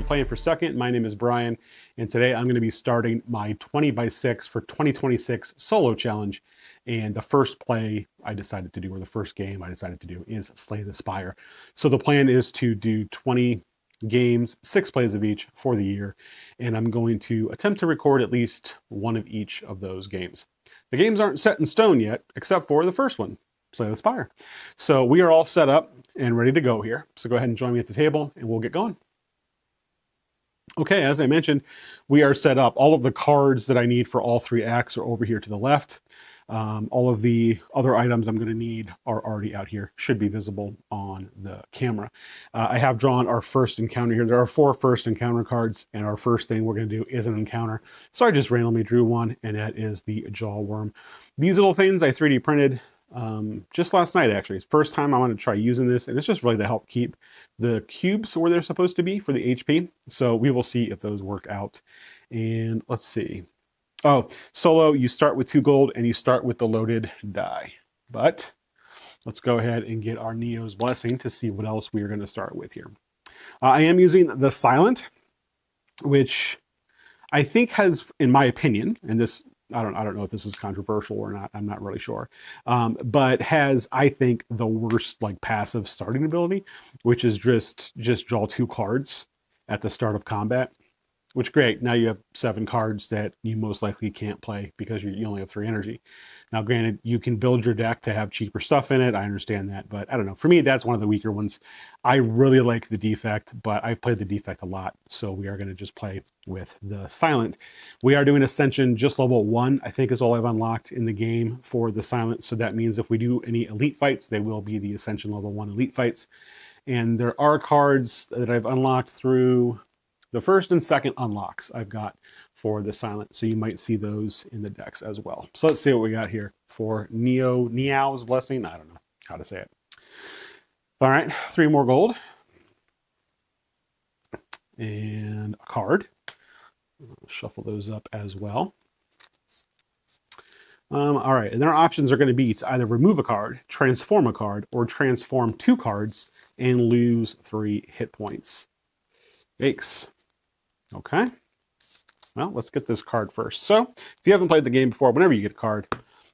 from Playing for Second. My name is Brian, and today I'm going to be starting my 20x6 for 2026 solo challenge. And the first play I decided to do, or the first game I decided to do, is Slay the Spire. So the plan is to do 20 games, 6 plays of each for the year, and I'm going to attempt to record at least one of each of those games. The games aren't set in stone yet, except for the first one, Slay the Spire. So we are all set up and ready to go here. So go ahead and join me at the table and we'll get going. Okay, as I mentioned, we are set up. All of the cards that I need for all 3 acts are over here to the left. All of the other items I'm going to need are already out here, should be visible on the camera. I have drawn our first encounter here. There are 4 first encounter cards, and our first thing we're going to do is an encounter. So I just randomly drew one, and that is the jaw worm. These little things I 3D printed just last night, actually. It's the first time I want to try using this, and it's just really to help keep the cubes where they're supposed to be for the HP. So we will see if those work out. And let's see. Oh, solo, you start with 2 gold and you start with the loaded die. But let's go ahead and get our Neo's Blessing to see what else we are going to start with here. I am using the Silent, which I think has, in my opinion, and this I don't know if this is controversial or not. I'm not really sure. But has, I think, the worst passive starting ability, which is just draw 2 cards at the start of combat. Which, great, now you have 7 cards that you most likely can't play because you only have 3 energy. Now, granted, you can build your deck to have cheaper stuff in it. I understand that, but I don't know. For me, that's one of the weaker ones. I really like the Defect, but I've played the Defect a lot, so we are going to just play with the Silent. We are doing Ascension just level 1, I think is all I've unlocked in the game for the Silent, so that means if we do any elite fights, they will be the Ascension level 1 elite fights. And there are cards that I've unlocked through the first and second unlocks I've got for the Silent, so you might see those in the decks as well. So let's see what we got here for Neo's Blessing. I don't know how to say it. All right, 3 more gold. And a card. I'll shuffle those up as well. All right, and their options are going to be to either remove a card, transform a card, or transform 2 cards and lose 3 hit points. Yikes. Okay, well, let's get this card first. So, if you haven't played the game before, whenever you get a card,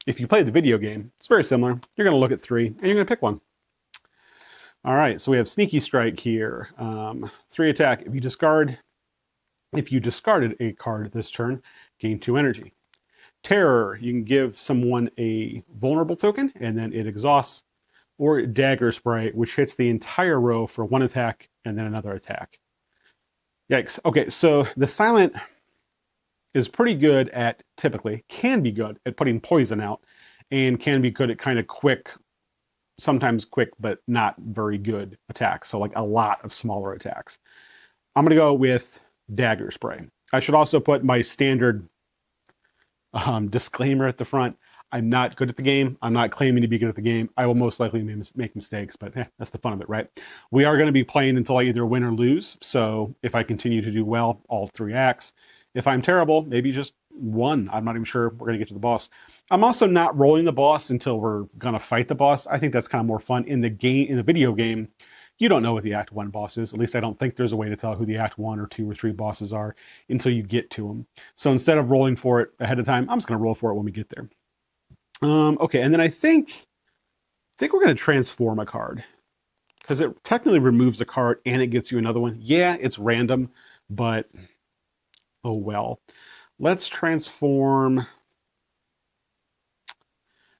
if you play the video game, it's very similar. You're going to look at 3, and you're going to pick one. All right, so we have Sneaky Strike here. 3 attack. If you discarded a card this turn, gain 2 energy. Terror, you can give someone a vulnerable token, and then it exhausts. Or Dagger Spray, which hits the entire row for 1 attack, and then another attack. Yikes. Okay, so the Silent is pretty good at, typically, can be good at putting poison out, and can be good at kind of quick, sometimes quick, but not very good attacks. So a lot of smaller attacks. I'm going to go with Dagger Spray. I should also put my standard disclaimer at the front. I'm not good at the game. I'm not claiming to be good at the game. I will most likely make mistakes, but that's the fun of it, right? We are going to be playing until I either win or lose. So if I continue to do well, all 3 acts. If I'm terrible, maybe just 1. I'm not even sure we're going to get to the boss. I'm also not rolling the boss until we're going to fight the boss. I think that's kind of more fun. In the game, in the video game, you don't know what the Act 1 boss is. At least I don't think there's a way to tell who the Act 1 or 2 or 3 bosses are until you get to them. So instead of rolling for it ahead of time, I'm just going to roll for it when we get there. Okay, and then I think we're going to transform a card because it technically removes a card and it gets you another one. Yeah, it's random, but oh well. Let's transform.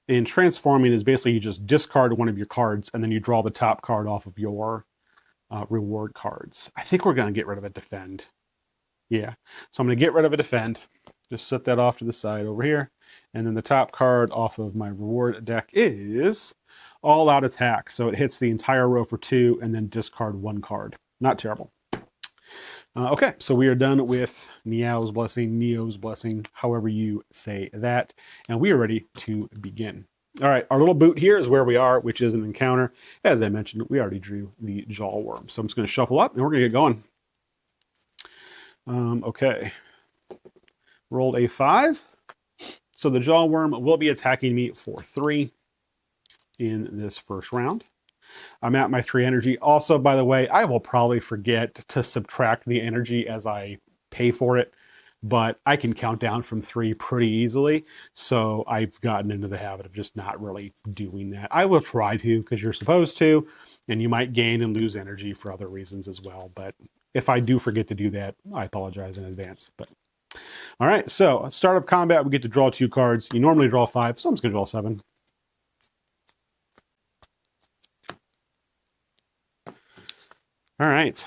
And transforming is basically you just discard one of your cards and then you draw the top card off of your reward cards. I think we're going to get rid of a Defend. Yeah, so I'm going to get rid of a Defend. Just set that off to the side over here. And then the top card off of my reward deck is All Out Attack. So it hits the entire row for 2 and then discard 1 card. Not terrible. Okay, so we are done with Neo's Blessing, however you say that. And we are ready to begin. All right, our little boot here is where we are, which is an encounter. As I mentioned, we already drew the jaw worm. So I'm just going to shuffle up and we're going to get going. Okay. Rolled a 5. So the jaw worm will be attacking me for 3 in this first round. I'm at my 3 energy. Also, by the way, I will probably forget to subtract the energy as I pay for it, but I can count down from 3 pretty easily. So I've gotten into the habit of just not really doing that. I will try to because you're supposed to, and you might gain and lose energy for other reasons as well. But if I do forget to do that, I apologize in advance. But all right, so start of combat, we get to draw 2 cards. You normally draw 5, so I'm just going to draw 7. All right,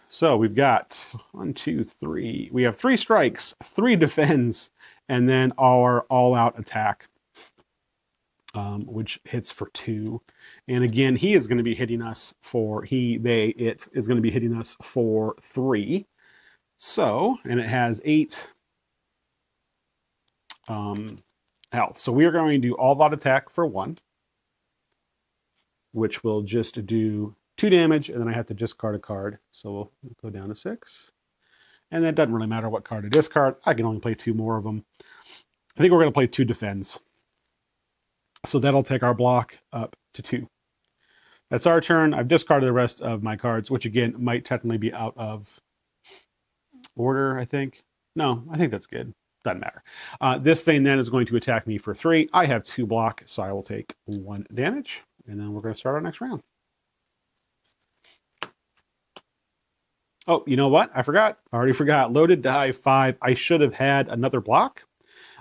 so we've got 1, 2, 3. We have 3 strikes, 3 defends, and then our all-out attack, which hits for 2. And again, he is going to be hitting us for, it is going to be hitting us for 3. So, and it has 8 health. So we are going to do all-out attack for 1, which will just do 2 damage, and then I have to discard a card. So we'll go down to 6. And that doesn't really matter what card I discard. I can only play 2 more of them. I think we're going to play 2 defends. So that'll take our block up to 2. That's our turn. I've discarded the rest of my cards, which again might technically be out of order, I think. No, I think that's good. Doesn't matter. This thing then is going to attack me for 3. I have 2 block, so I will take 1 damage. And then we're going to start our next round. Oh, you know what? I already forgot. Loaded die 5. I should have had another block.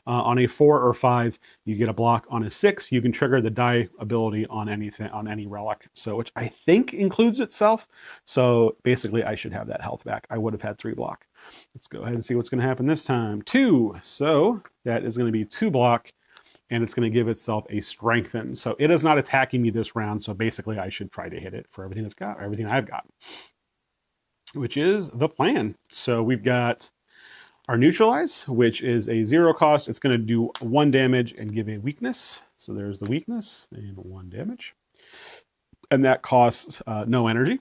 On a 4 or 5, you get a block. On a 6, you can trigger the die ability on anything, on any relic. So, which I think includes itself. So basically, I should have that health back. I would have had 3 block. Let's go ahead and see what's going to happen this time. 2. So that is going to be 2 block, and it's going to give itself a strengthen. So it is not attacking me this round. So basically, I should try to hit it for everything it's got, everything I've got, which is the plan. So we've got our neutralize, which is a 0 cost. It's going to do 1 damage and give a weakness. So there's the weakness and 1 damage. And that costs no energy.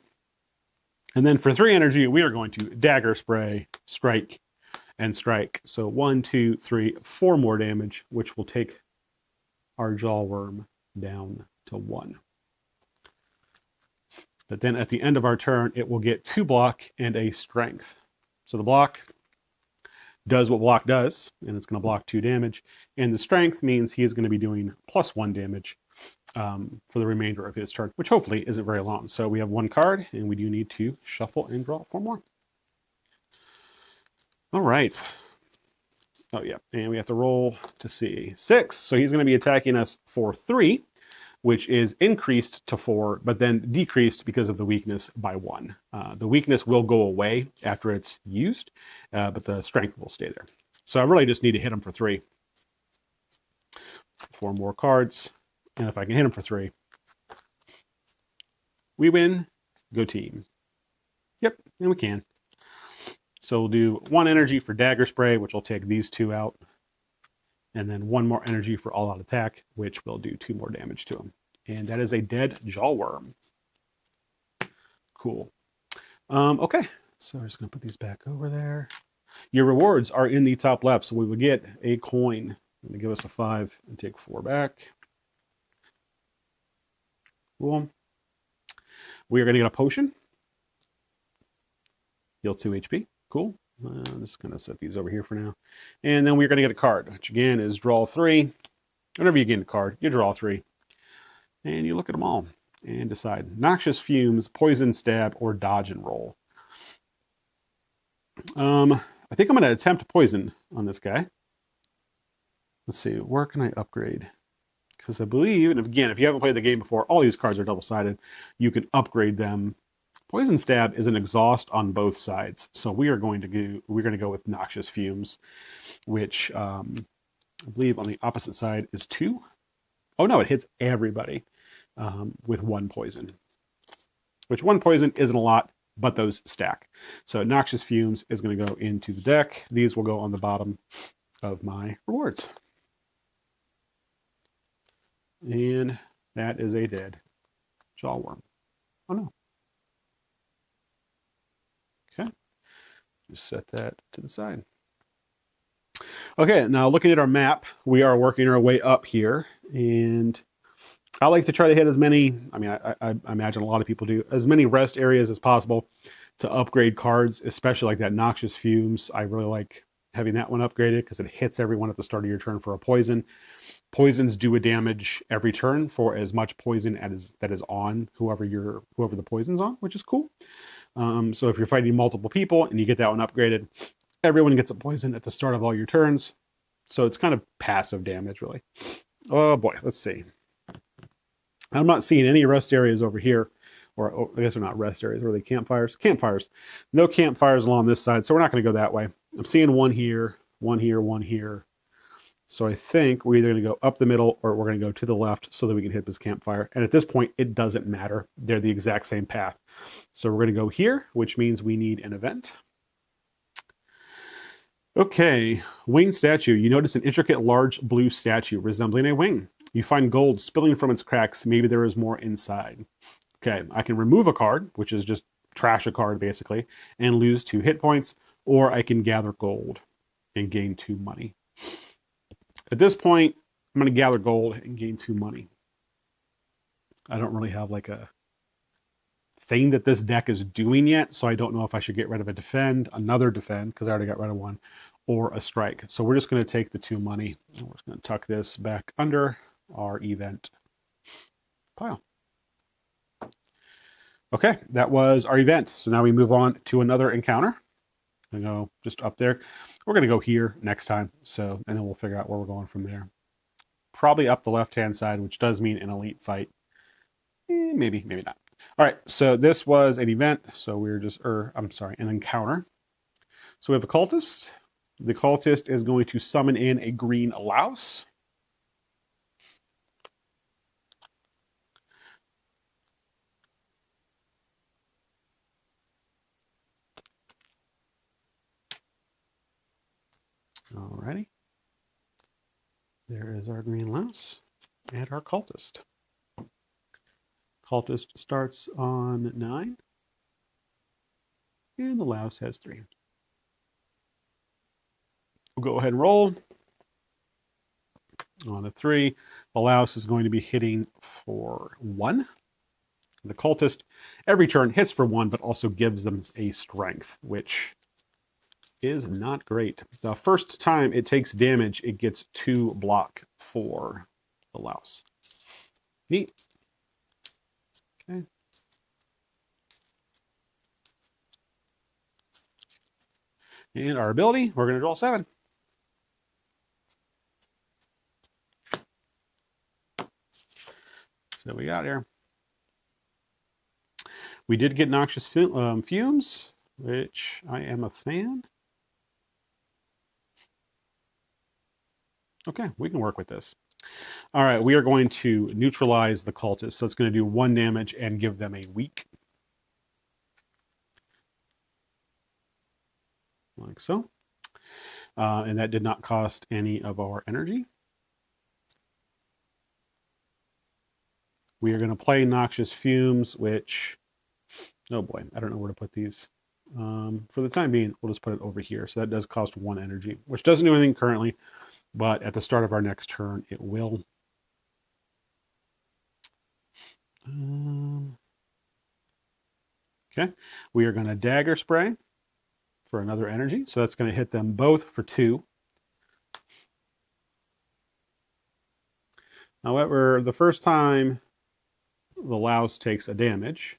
And then for 3 energy, we are going to dagger spray, strike, and strike. So 1, 2, 3, 4 more damage, which will take our jawworm down to 1. But then at the end of our turn, it will get 2 block and a strength. So the block does what block does, and it's going to block 2 damage. And the strength means he is going to be doing plus 1 damage for the remainder of his turn, which hopefully isn't very long. So we have 1 card, and we do need to shuffle and draw 4 more. All right. Oh, yeah. And we have to roll to see 6. So he's going to be attacking us for 3, which is increased to 4, but then decreased because of the weakness by 1. The weakness will go away after it's used, but the strength will stay there. So I really just need to hit him for 3. 4 more cards, and if I can hit him for 3, we win. Go team. Yep, and we can. So we'll do 1 energy for dagger spray, which will take these 2 out. And then 1 more energy for all-out attack, which will do 2 more damage to him. And that is a dead jawworm. Cool. Okay, so I'm just going to put these back over there. Your rewards are in the top left, so we will get a coin. Going to give us a 5 and take 4 back. Cool. We are going to get a potion. Heal 2 HP. Cool. I'm just going to set these over here for now. And then we're going to get a card, which again is draw 3. Whenever you get a card, you draw 3. And you look at them all and decide noxious fumes, poison stab, or dodge and roll. I think I'm going to attempt poison on this guy. Let's see, where can I upgrade? Because I believe, and again, if you haven't played the game before, all these cards are double-sided. You can upgrade them. Poison stab is an exhaust on both sides, so we're going to go with noxious fumes, which I believe on the opposite side is 2. Oh no, it hits everybody with 1 poison, which 1 poison isn't a lot, but those stack. So noxious fumes is going to go into the deck. These will go on the bottom of my rewards. And that is a dead jawworm. Oh no. Okay. Just set that to the side. Okay, now looking at our map, we are working our way up here. And I like to try to hit as many, I mean, I imagine a lot of people do, as many rest areas as possible to upgrade cards, especially like that Noxious Fumes. I really like having that one upgraded because it hits everyone at the start of your turn for a poison. Poisons do a damage every turn for as much poison as that is on whoever the poison's on, which is cool. So if you're fighting multiple people and you get that one upgraded, everyone gets a poison at the start of all your turns. So it's kind of passive damage, really. Oh boy, let's see. I'm not seeing any rest areas over here, or I guess they're not rest areas. Are they campfires? Campfires. No campfires along this side, so we're not going to go that way. I'm seeing one here, one here, one here. So I think we're either going to go up the middle or we're going to go to the left so that we can hit this campfire. And at this point, it doesn't matter. They're the exact same path. So we're going to go here, which means we need an event. Okay, winged statue. You notice an intricate large blue statue resembling a wing. You find gold spilling from its cracks. Maybe there is more inside. Okay, I can remove a card, which is just trash a card basically, and lose 2 hit points, or I can gather gold and gain 2 money. At this point, I'm going to gather gold and gain 2 money. I don't really have like a thing that this deck is doing yet, so I don't know if I should get rid of a defend, another defend, because I already got rid of one, or a strike. So we're just going to take the 2 money. We're just going to tuck this back under our event pile. Okay, that was our event. So now we move on to another encounter. I'm going to go just up there. We're going to go here next time, so and then we'll figure out where we're going from there. Probably up the left-hand side, which does mean an elite fight. Maybe, maybe not. All right, so this was an event. So we're just, an encounter. So we have a cultist. The cultist is going to summon in a green louse. Alrighty. There is our green louse and our cultist. Cultist starts on 9. And the louse has 3. We'll go ahead and roll. On a 3, the louse is going to be hitting for 1. The cultist, every turn, hits for 1, but also gives them a strength, which is not great. The first time it takes damage, it gets 2 block for the louse. Neat. Okay. And our ability, we're going to draw 7. So we got here. We did get Noxious Fumes, which I am a fan. Okay, we can work with this. All right, we are going to neutralize the cultist. So it's going to do 1 damage and give them a weak. Like so. And that did not cost any of our energy. We are going to play Noxious Fumes, which, oh boy, I don't know where to put these. For the time being, we'll just put it over here. So that does cost 1 energy, which doesn't do anything currently, but at the start of our next turn, it will. Okay, we are going to Dagger Spray for another energy. So that's going to hit them both for 2. However, the first time the louse takes a damage,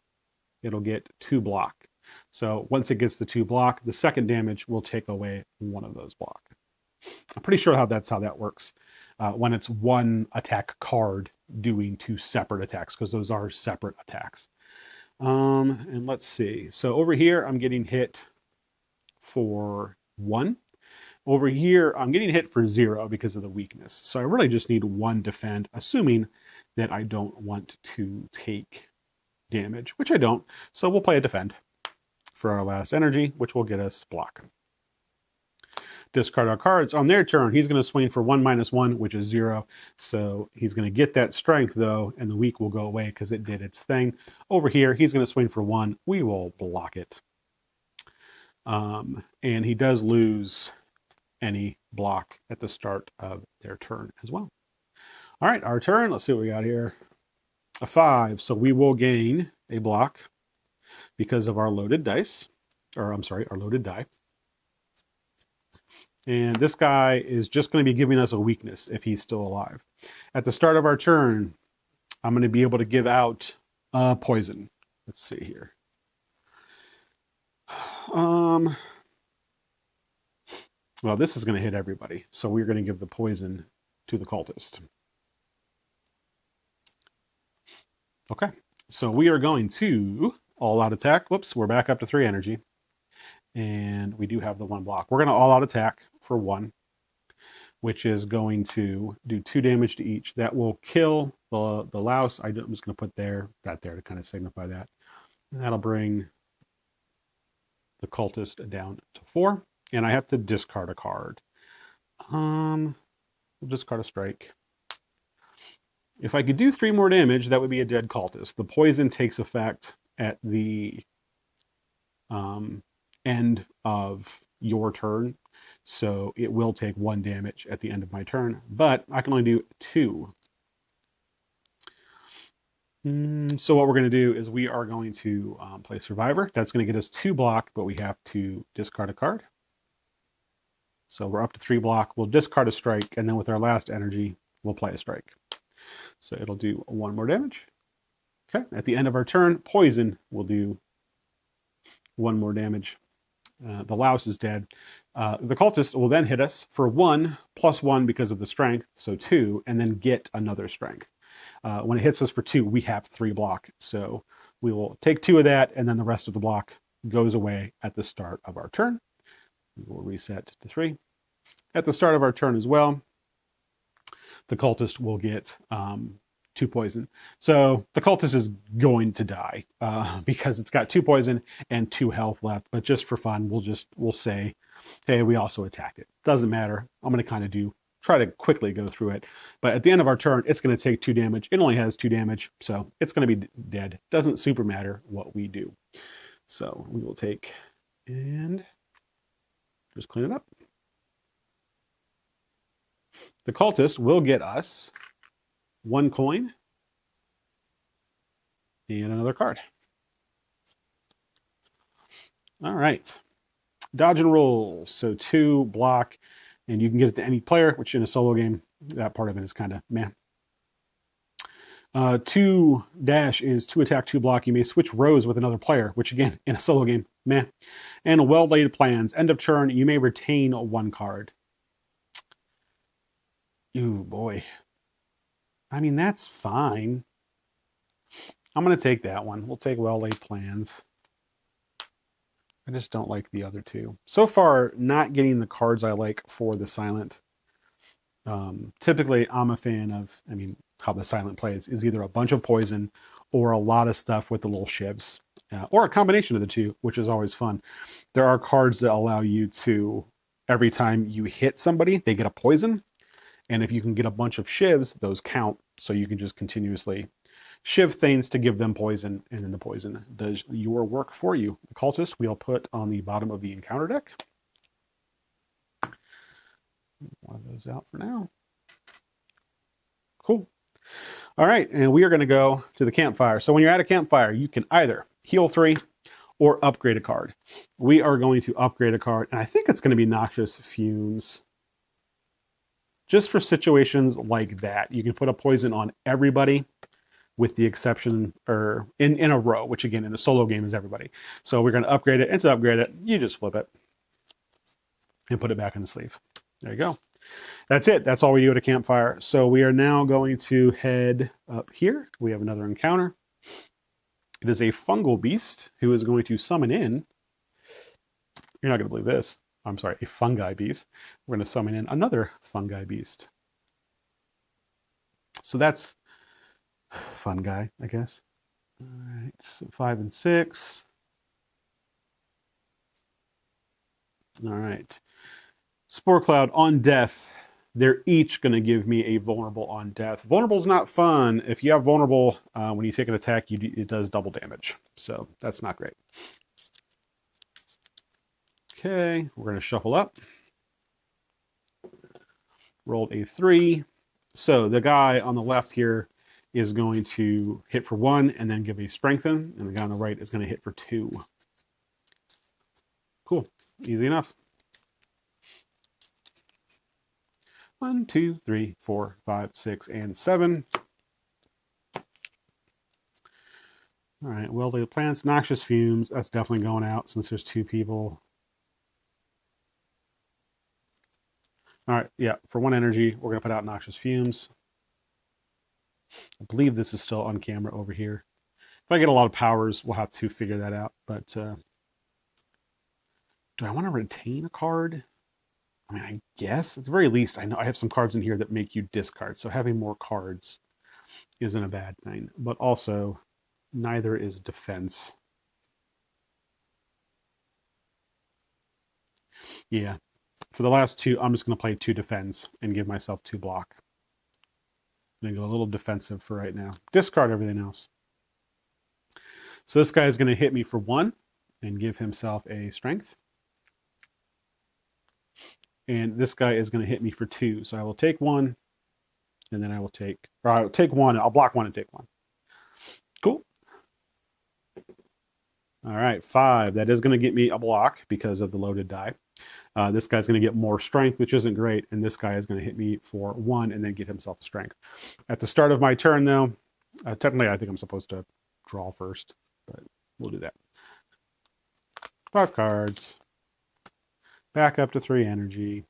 it'll get 2 block. So once it gets the 2 block, the second damage will take away 1 of those block. I'm pretty sure that's how that works. When it's 1 attack card doing 2 separate attacks, because those are separate attacks. And let's see. So over here, I'm getting hit for 1. Over here, I'm getting hit for 0 because of the weakness. So I really just need 1 defend, assuming that I don't want to take damage, which I don't. So we'll play a defend for our last energy, which will get us block. Discard our cards. On their turn, he's going to swing for 1-1, which is 0. So he's going to get that strength, though, and the weak will go away because it did its thing. Over here, he's going to swing for 1. We will block it. And he does lose any block at the start of their turn as well. All right, our turn. Let's see what we got here. a 5. So we will gain a block because of our loaded dice. Or I'm sorry, our loaded die. And this guy is just going to be giving us a weakness if he's still alive. At the start of our turn, I'm going to be able to give out poison. Let's see here. Well, this is going to hit everybody. So we're going to give the poison to the cultist. Okay. So we are going to all out attack. Whoops, we're back up to 3 energy. And we do have the 1 block. We're going to all out attack for 1, which is going to do 2 damage to each. That will kill the louse. I'm just going to put that there to kind of signify that. And that'll bring the cultist down to 4. And I have to discard a card. We'll discard a strike. If I could do 3 more damage, that would be a dead cultist. The poison takes effect at the end of your turn, so it will take 1 damage at the end of my turn, but I can only do 2. So what we're going to do is we are going to play Survivor. That's going to get us 2 block, but we have to discard a card. So we're up to 3 block. We'll discard a strike, and then with our last energy, we'll play a strike. So it'll do 1 more damage. Okay, at the end of our turn, poison will do 1 more damage. The louse is dead. The cultist will then hit us for 1 plus 1 because of the strength, so 2, and then get another strength. When it hits us for 2, we have 3 block. So we will take 2 of that, and then the rest of the block goes away at the start of our turn. We will reset to 3. At the start of our turn as well, the cultist will get 2 poison. So the cultist is going to die because it's got 2 poison and 2 health left. But just for fun, we'll say, hey, we also attacked it. Doesn't matter. I'm going to kind of try to quickly go through it. But at the end of our turn, it's going to take 2 damage. It only has 2 damage, so it's going to be dead. Doesn't super matter what we do. So we will take and just clean it up. The cultist will get us 1 coin and another card. All right. Dodge and roll. So 2 block, and you can get it to any player, which in a solo game, that part of it is kind of meh. 2 dash is 2 attack, 2 block. You may switch rows with another player, which again, in a solo game, meh. And well-laid plans. End of turn, you may retain 1 card. Ooh, boy. I mean, that's fine. I'm going to take that one. We'll take well-laid plans. I just don't like the other 2. So far, not getting the cards I like for the silent. Typically, I'm a fan of, how the silent plays is either a bunch of poison or a lot of stuff with the little shivs. Or a combination of the 2, which is always fun. There are cards that allow you to, every time you hit somebody, they get a poison. And if you can get a bunch of shivs, those count. So you can just continuously shiv things to give them poison, and then the poison does your work for you. The cultist we'll put on the bottom of the encounter deck. One of those out for now. Cool. All right, and we are going to go to the campfire. So when you're at a campfire, you can either heal 3 or upgrade a card. We are going to upgrade a card, and I think it's going to be Noxious Fumes. Just for situations like that, you can put a poison on everybody with the exception, or in a row, which again, in a solo game is everybody. So we're going to upgrade it, and to upgrade it, you just flip it and put it back in the sleeve. There you go. That's it. That's all we do at a campfire. So we are now going to head up here. We have another encounter. It is a fungal beast who is going to summon in, you're not going to believe this, I'm sorry, a fungi beast. We're going to summon in another fungi beast. So that's fun guy, I guess. All right, so 5 and 6. All right. Spore Cloud on death. They're each going to give me a vulnerable on death. Vulnerable is not fun. If you have vulnerable, when you take an attack, it does double damage. So that's not great. Okay, we're going to shuffle up. Rolled a 3. So the guy on the left here is going to hit for 1 and then give a strengthen, and the guy on the right is going to hit for 2. Cool. Easy enough. 1, 2, 3, 4, 5, 6, and 7. All right, well-to plants, noxious fumes. That's definitely going out since there's 2 people. All right, yeah, for 1 energy, we're going to put out noxious fumes. I believe this is still on camera over here. If I get a lot of powers, we'll have to figure that out. But do I want to retain a card? I mean, I guess at the very least, I know I have some cards in here that make you discard. So having more cards isn't a bad thing. But also, neither is defense. Yeah. For the last 2, I'm just going to play 2 defense and give myself 2 block. I'm going to go a little defensive for right now. Discard everything else. So this guy is going to hit me for 1 and give himself a strength. And this guy is going to hit me for 2. So I will take 1, and then I'll take 1. I'll block 1 and take 1. Cool. All right, 5. That is going to get me a block because of the loaded die. This guy's going to get more strength, which isn't great. And this guy is going to hit me for 1 and then get himself a strength. At the start of my turn, though, technically I think I'm supposed to draw first, but we'll do that. 5 cards. Back up to 3 energy.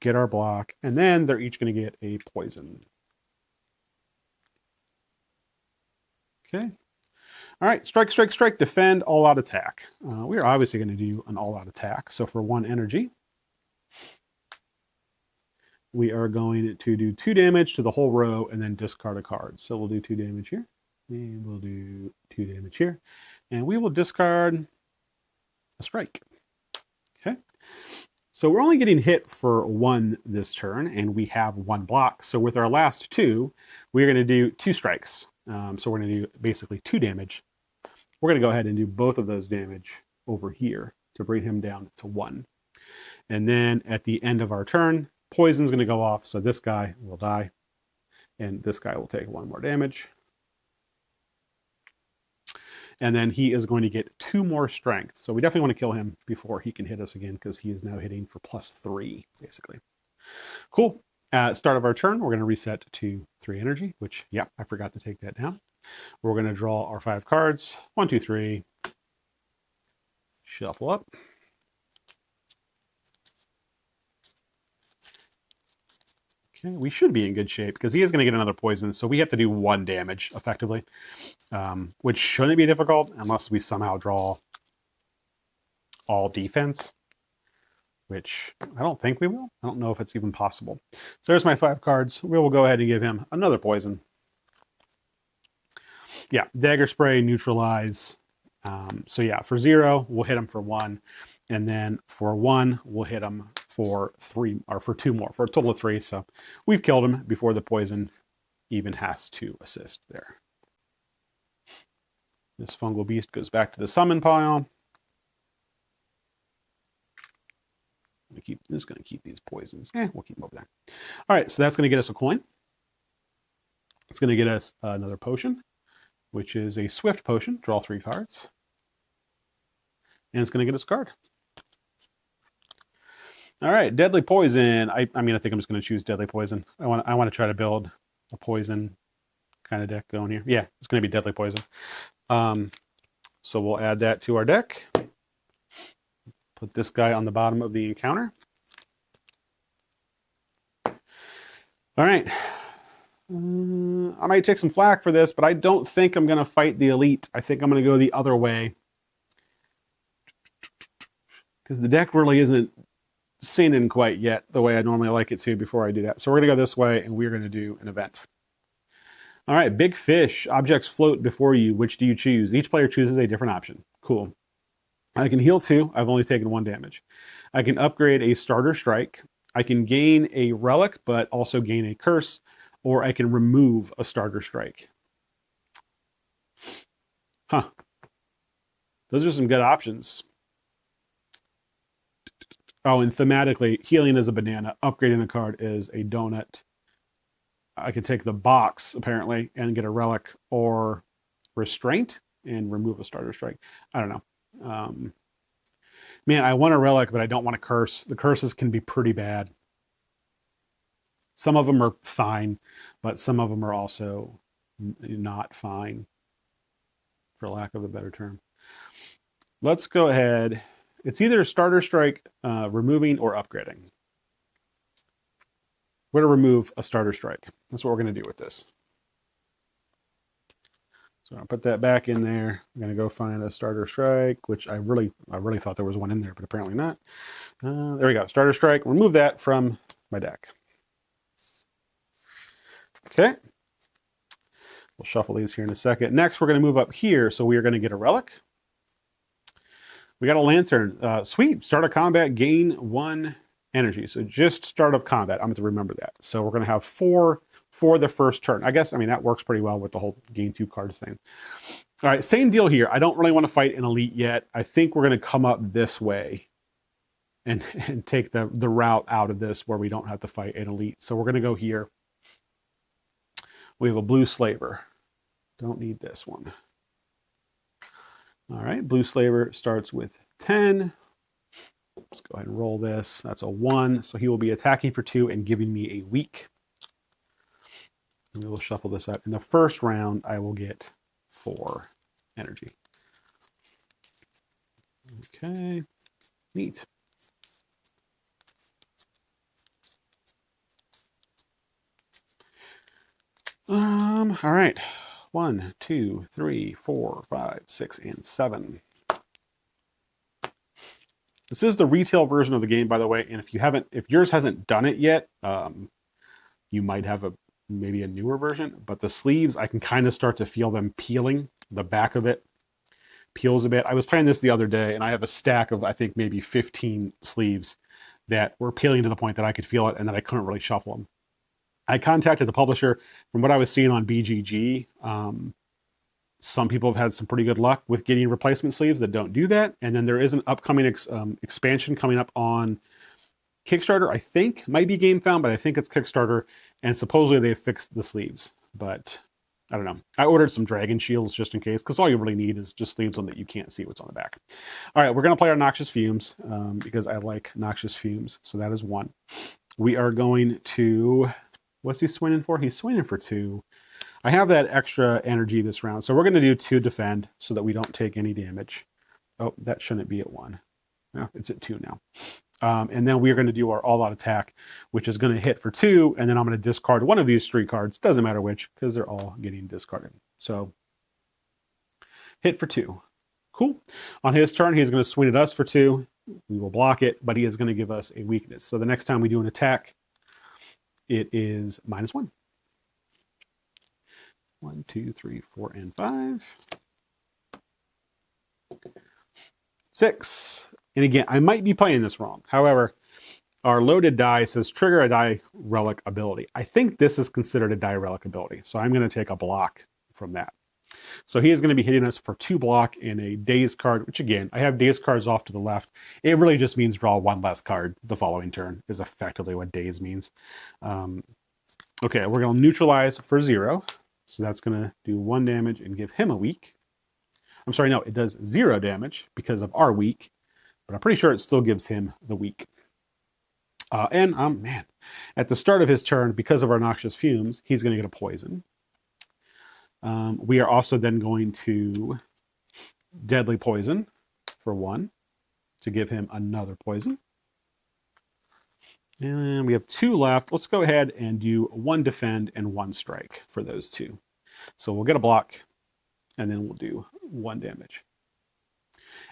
Get our block. And then they're each going to get a poison. Okay. All right. Strike, strike, strike. Defend, all out attack. We are obviously going to do an all out attack. So for 1 energy, we are going to do 2 damage to the whole row and then discard a card. So we'll do 2 damage here. And we'll do 2 damage here. And we will discard a strike. Okay. So we're only getting hit for 1 this turn, and we have 1 block. So with our last 2, we're going to do 2 strikes. So we're going to do basically 2 damage. We're going to go ahead and do both of those damage over here to bring him down to 1. And then at the end of our turn, poison's going to go off, so this guy will die, and this guy will take 1 more damage. And then he is going to get 2 more strength. So we definitely want to kill him before he can hit us again, because he is now hitting for +3, basically. Cool. Start of our turn, we're going to reset to 3 energy, which, yeah, I forgot to take that down. We're going to draw our 5 cards. 1, 2, 3. Shuffle up. Okay, we should be in good shape because he is going to get another poison, so we have to do 1 damage effectively, which shouldn't be difficult unless we somehow draw all defense, which I don't think we will. I don't know if it's even possible. So there's my 5 cards. We will go ahead and give him another poison. Yeah, dagger spray, neutralize. So yeah, for 0, we'll hit him for 1. And then for 1, we'll hit him for 3, or for 2 more, for a total of 3. So we've killed him before the poison even has to assist there. This fungal beast goes back to the summon pile. This is going to keep these poisons. We'll keep them over there. All right, so that's going to get us a coin. It's going to get us another potion, which is a swift potion. Draw 3 cards. And it's going to get us a card. All right, deadly poison. I think I'm just going to choose deadly poison. I want to try to build a poison kind of deck going here. Yeah, it's going to be deadly poison. So we'll add that to our deck. Put this guy on the bottom of the encounter. All right. I might take some flack for this, but I don't think I'm going to fight the elite. I think I'm going to go the other way, because the deck really isn't sinning quite yet the way I normally like it to before I do that. So we're going to go this way, and we're going to do an event. All right, big fish. Objects float before you. Which do you choose? Each player chooses a different option. Cool. I can heal 2. I've only taken 1 damage. I can upgrade a starter strike. I can gain a relic, but also gain a curse, or I can remove a starter strike. Huh. Those are some good options. Oh, and thematically, healing is a banana. Upgrading a card is a donut. I could take the box, apparently, and get a relic or restraint and remove a starter strike. I don't know. Man, I want a relic, but I don't want a curse. The curses can be pretty bad. Some of them are fine, but some of them are also not fine, for lack of a better term. Let's go ahead. It's either starter strike, removing, or upgrading. We're going to remove a starter strike. That's what we're going to do with this. So I'll put that back in there. I'm going to go find a starter strike, which I really thought there was one in there, but apparently not. There we go. Starter strike. Remove that from my deck. Okay. We'll shuffle these here in a second. Next, we're going to move up here. So we are going to get a relic. We got a lantern. Sweet. Start of combat, gain 1 energy. So just start of combat. I'm going to remember that. So we're going to have 4 for the first turn. I guess, I mean, that works pretty well with the whole gain 2 cards thing. All right, same deal here. I don't really want to fight an elite yet. I think we're going to come up this way and take the route out of this where we don't have to fight an elite. So we're going to go here. We have a blue slaver. Don't need this one. All right, blue slaver starts with 10. Let's go ahead and roll this. That's a 1. So he will be attacking for 2 and giving me a weak. And we will shuffle this out. In the first round, I will get 4 energy. Okay, neat. All right. 1, 2, 3, 4, 5, 6, and 7. This is the retail version of the game, by the way. And if yours hasn't done it yet, you might have maybe a newer version. But the sleeves, I can kind of start to feel them peeling. The back of it peels a bit. I was playing this the other day, and I have a stack of, I think, maybe 15 sleeves that were peeling to the point that I could feel it and that I couldn't really shuffle them. I contacted the publisher. From what I was seeing on BGG, some people have had some pretty good luck with getting replacement sleeves that don't do that. And then there is an upcoming expansion coming up on Kickstarter, I think. Might be GameFound, but I think it's Kickstarter. And supposedly they've fixed the sleeves. But I don't know. I ordered some dragon shields just in case, because all you really need is just sleeves on that you can't see what's on the back. All right, we're going to play our Noxious Fumes because I like Noxious Fumes. So that is 1. We are going to... What's he swinging for? He's swinging for 2. I have that extra energy this round. So we're going to do 2 defend so that we don't take any damage. Oh, that shouldn't be at 1. No, it's at 2 now. And then we're going to do our all-out attack, which is going to hit for 2. And then I'm going to discard one of these 3 cards. Doesn't matter which, because they're all getting discarded. So hit for 2. Cool. On his turn, he's going to swing at us for 2. We will block it, but he is going to give us a weakness. So the next time we do an attack, it is -1. 1, 2, 3, 4, and 5. 6. And again, I might be playing this wrong. However, our loaded die says trigger a die relic ability. I think this is considered a die relic ability. So I'm going to take a block from that. So he is going to be hitting us for 2 block in a daze card, which again, I have daze cards off to the left. It really just means draw 1 less card the following turn is effectively what daze means. Okay, we're going to neutralize for 0. So that's going to do 1 damage and give him a weak. I'm sorry, no, it does 0 damage because of our weak, but I'm pretty sure it still gives him the weak. Man, at the start of his turn, because of our Noxious Fumes, he's going to get a poison. We are also then going to Deadly Poison for 1 to give him another poison. And we have 2 left. Let's go ahead and do 1 defend and 1 strike for those 2. So we'll get a block, and then we'll do 1 damage.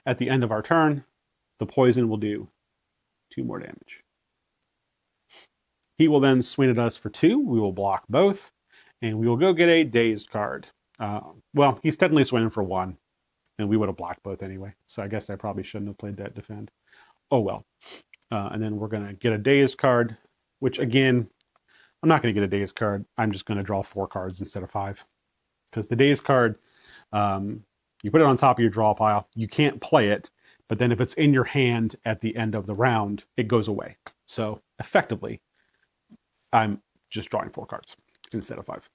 At the end of our turn, the poison will do 2 more damage. He will then swing at us for 2. We will block both, and we will go get a dazed card. Well, he's technically swinging for 1, and we would have blocked both anyway. So I guess I probably shouldn't have played that defend. Oh well. And then we're going to get a dazed card, which again, I'm not going to get a dazed card. I'm just going to draw 4 cards instead of 5. Because the dazed card, you put it on top of your draw pile. You can't play it, but then if it's in your hand at the end of the round, it goes away. So effectively, I'm just drawing 4 cards. instead of 5.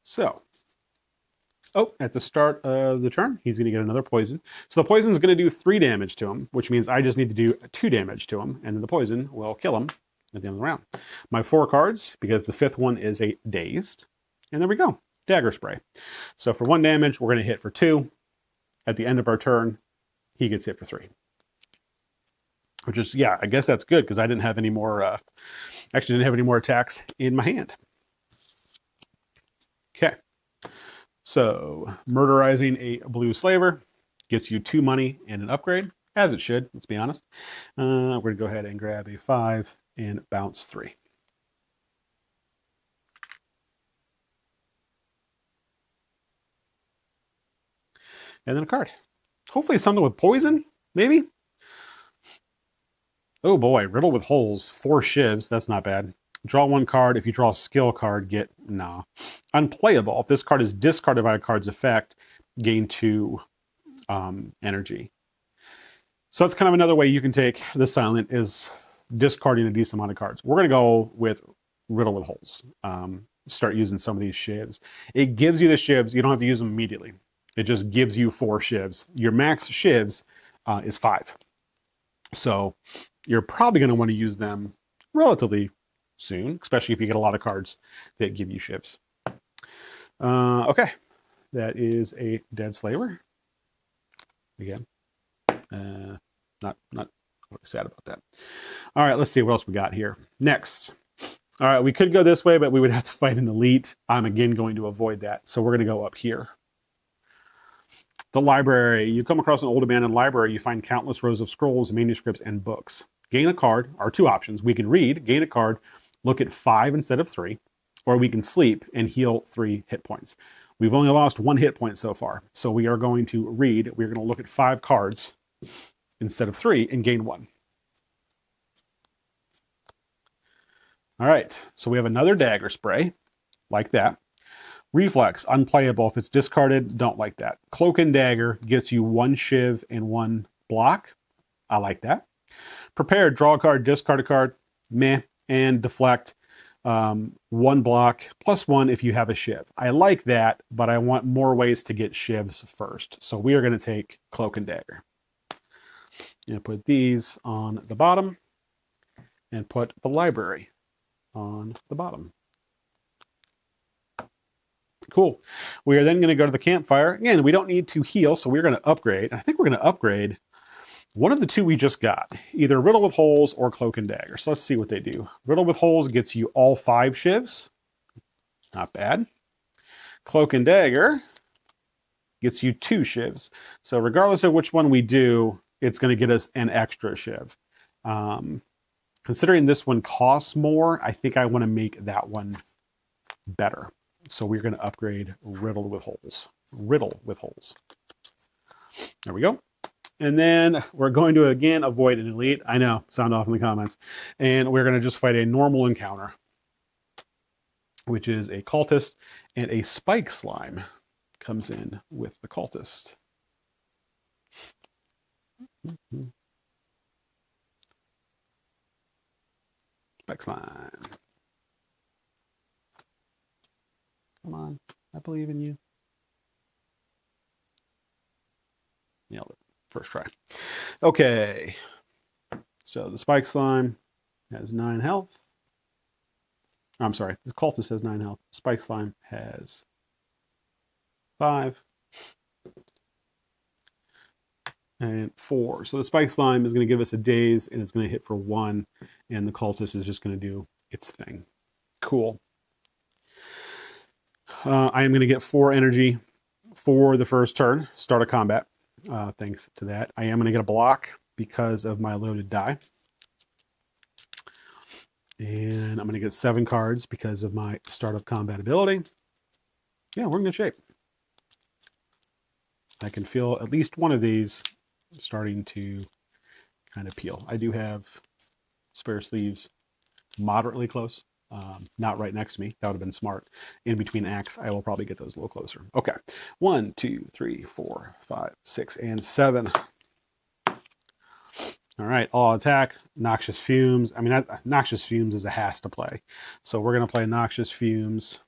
So, at the start of the turn, he's going to get another poison. So the poison is going to do 3 damage to him, which means I just need to do 2 damage to him, and then the poison will kill him at the end of the round. My 4 cards, because the 5th one is a dazed, and there we go, dagger spray. So for 1 damage, we're going to hit for 2. At the end of our turn, he gets hit for 3. Which is, yeah, I guess that's good, because I didn't have any more, actually didn't have any more attacks in my hand. Okay. So, murderizing a blue slaver gets you 2 money and an upgrade, as it should, let's be honest. We're going to go ahead and grab a 5 and bounce 3. And then a card. Hopefully something with poison, maybe? Oh boy, riddle with holes, 4 shivs, that's not bad. Draw 1 card. If you draw a skill card, get, nah. Unplayable. If this card is discarded by a card's effect, gain 2 energy. So that's kind of another way you can take the silent, is discarding a decent amount of cards. We're going to go with riddle with holes. Start using some of these shivs. It gives you the shivs. You don't have to use them immediately. It just gives you 4 shivs. Your max shivs is 5. So you're probably going to want to use them relatively soon, especially if you get a lot of cards that give you shivs. Okay, that is a dead slaver. Again, not really sad about that. All right, let's see what else we got here. Next. All right, we could go this way, but we would have to fight an elite. I'm again going to avoid that. So we're going to go up here. The library. You come across an old abandoned library. You find countless rows of scrolls, manuscripts, and books. Gain a card are 2 options. We can read, gain a card, look at 5 instead of 3, or we can sleep and heal 3 hit points. We've only lost 1 hit point so far, so we are going to read. We're going to look at 5 cards instead of 3 and gain 1. All right, so we have another dagger spray, like that. Reflex, unplayable. If it's discarded, don't like that. Cloak and dagger gets you 1 shiv and 1 block. I like that. Prepared, draw a card, discard a card, meh, and deflect. 1 block, +1 if you have a shiv. I like that, but I want more ways to get shivs first. So we are going to take cloak and dagger. And put these on the bottom, and put the library on the bottom. Cool. We are then going to go to the campfire. Again, we don't need to heal, so we're going to upgrade. I think we're going to upgrade one of the 2 we just got, either riddle with holes or cloak and dagger. So let's see what they do. Riddle with holes gets you all 5 shivs. Not bad. Cloak and dagger gets you 2 shivs. So regardless of which one we do, it's going to get us an extra shiv. Considering this one costs more, I think I want to make that one better. So we're going to upgrade riddle with holes. Riddle with holes. There we go. And then we're going to, again, avoid an elite. I know, sound off in the comments. And we're going to just fight a normal encounter, which is a cultist, and a spike slime comes in with the cultist. Spike slime. Come on, I believe in you. Nailed it. First try. Okay. So the spike slime has 9 health. I'm sorry, the cultist has 9 health. Spike slime has 5. And 4. So the spike slime is going to give us a daze, and it's going to hit for 1. And the cultist is just going to do its thing. Cool. I am going to get 4 energy for the first turn, start of combat. Thanks to that. I am going to get a block because of my loaded die. And I'm going to get 7 cards because of my start of combat ability. Yeah, we're in good shape. I can feel at least one of these starting to kind of peel. I do have spare sleeves moderately close. Not right next to me. That would have been smart. In between acts, I will probably get those a little closer. Okay. 1, 2, 3, 4, 5, 6, and 7. All All right, all attack, Noxious Fumes. I mean, Noxious Fumes is a has to play. So we're going to play Noxious Fumes.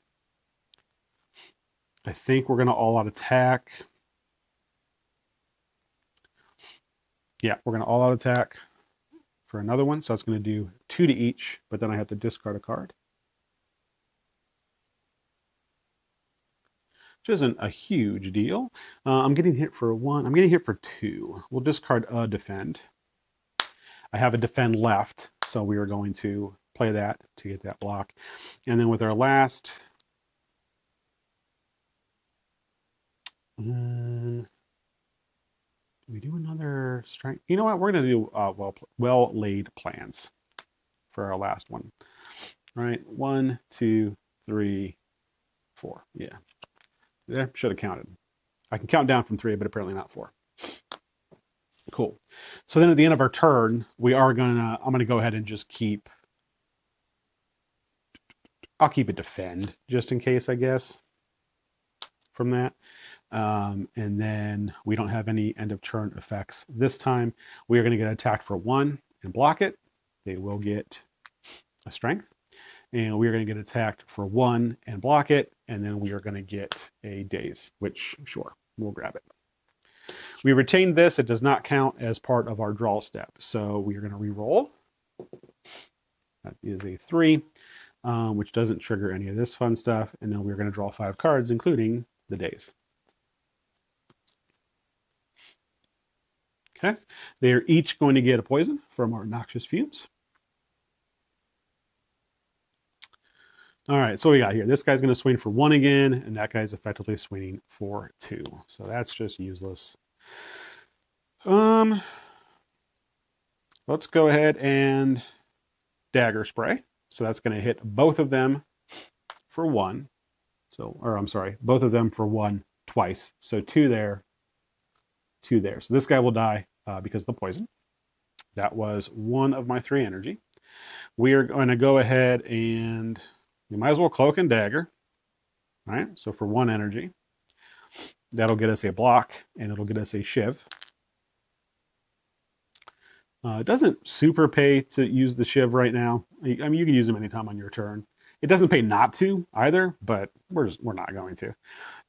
I think we're going to all out attack. Yeah, we're going to all out attack for another one. So it's going to do 2 to each, but then I have to discard a card. Which isn't a huge deal. I'm getting hit for 1. I'm getting hit for 2. We'll discard a defend. I have a defend left, so we are going to play that to get that block. And then with our last... do we do another strike? You know what? We're going to do well-laid plans for our last one. All right, 1, 2, 3, 4. Yeah. There, should have counted. I can count down from 3, but apparently not 4. Cool. So then at the end of our turn, I'm gonna go ahead and just I'll keep a defend just in case, I guess, from that. And then we don't have any end of turn effects this time. We are going to get attacked for 1 and block it. They will get a strength. And we are going to get attacked for 1 and block it. And then we are going to get a daze, which, sure, we'll grab it. We retained this. It does not count as part of our draw step. So we are going to re-roll. That is a 3, which doesn't trigger any of this fun stuff. And then we're going to draw 5 cards, including the daze. Okay. They are each going to get a poison from our Noxious Fumes. All right, so what we got here. This guy's going to swing for 1 again, and that guy's effectively swinging for 2. So that's just useless. Let's go ahead and Dagger Spray. So that's going to hit both of them for 1. Both of them for 1 twice. So 2 there, 2 there. So this guy will die because of the poison. That was 1 of my 3 energy. We are going to go ahead and we might as well Cloak and Dagger. All right, so for 1 energy, that'll get us a block and it'll get us a Shiv. It doesn't super pay to use the Shiv right now. I mean, you can use them anytime on your turn. It doesn't pay not to either, but we're not going to.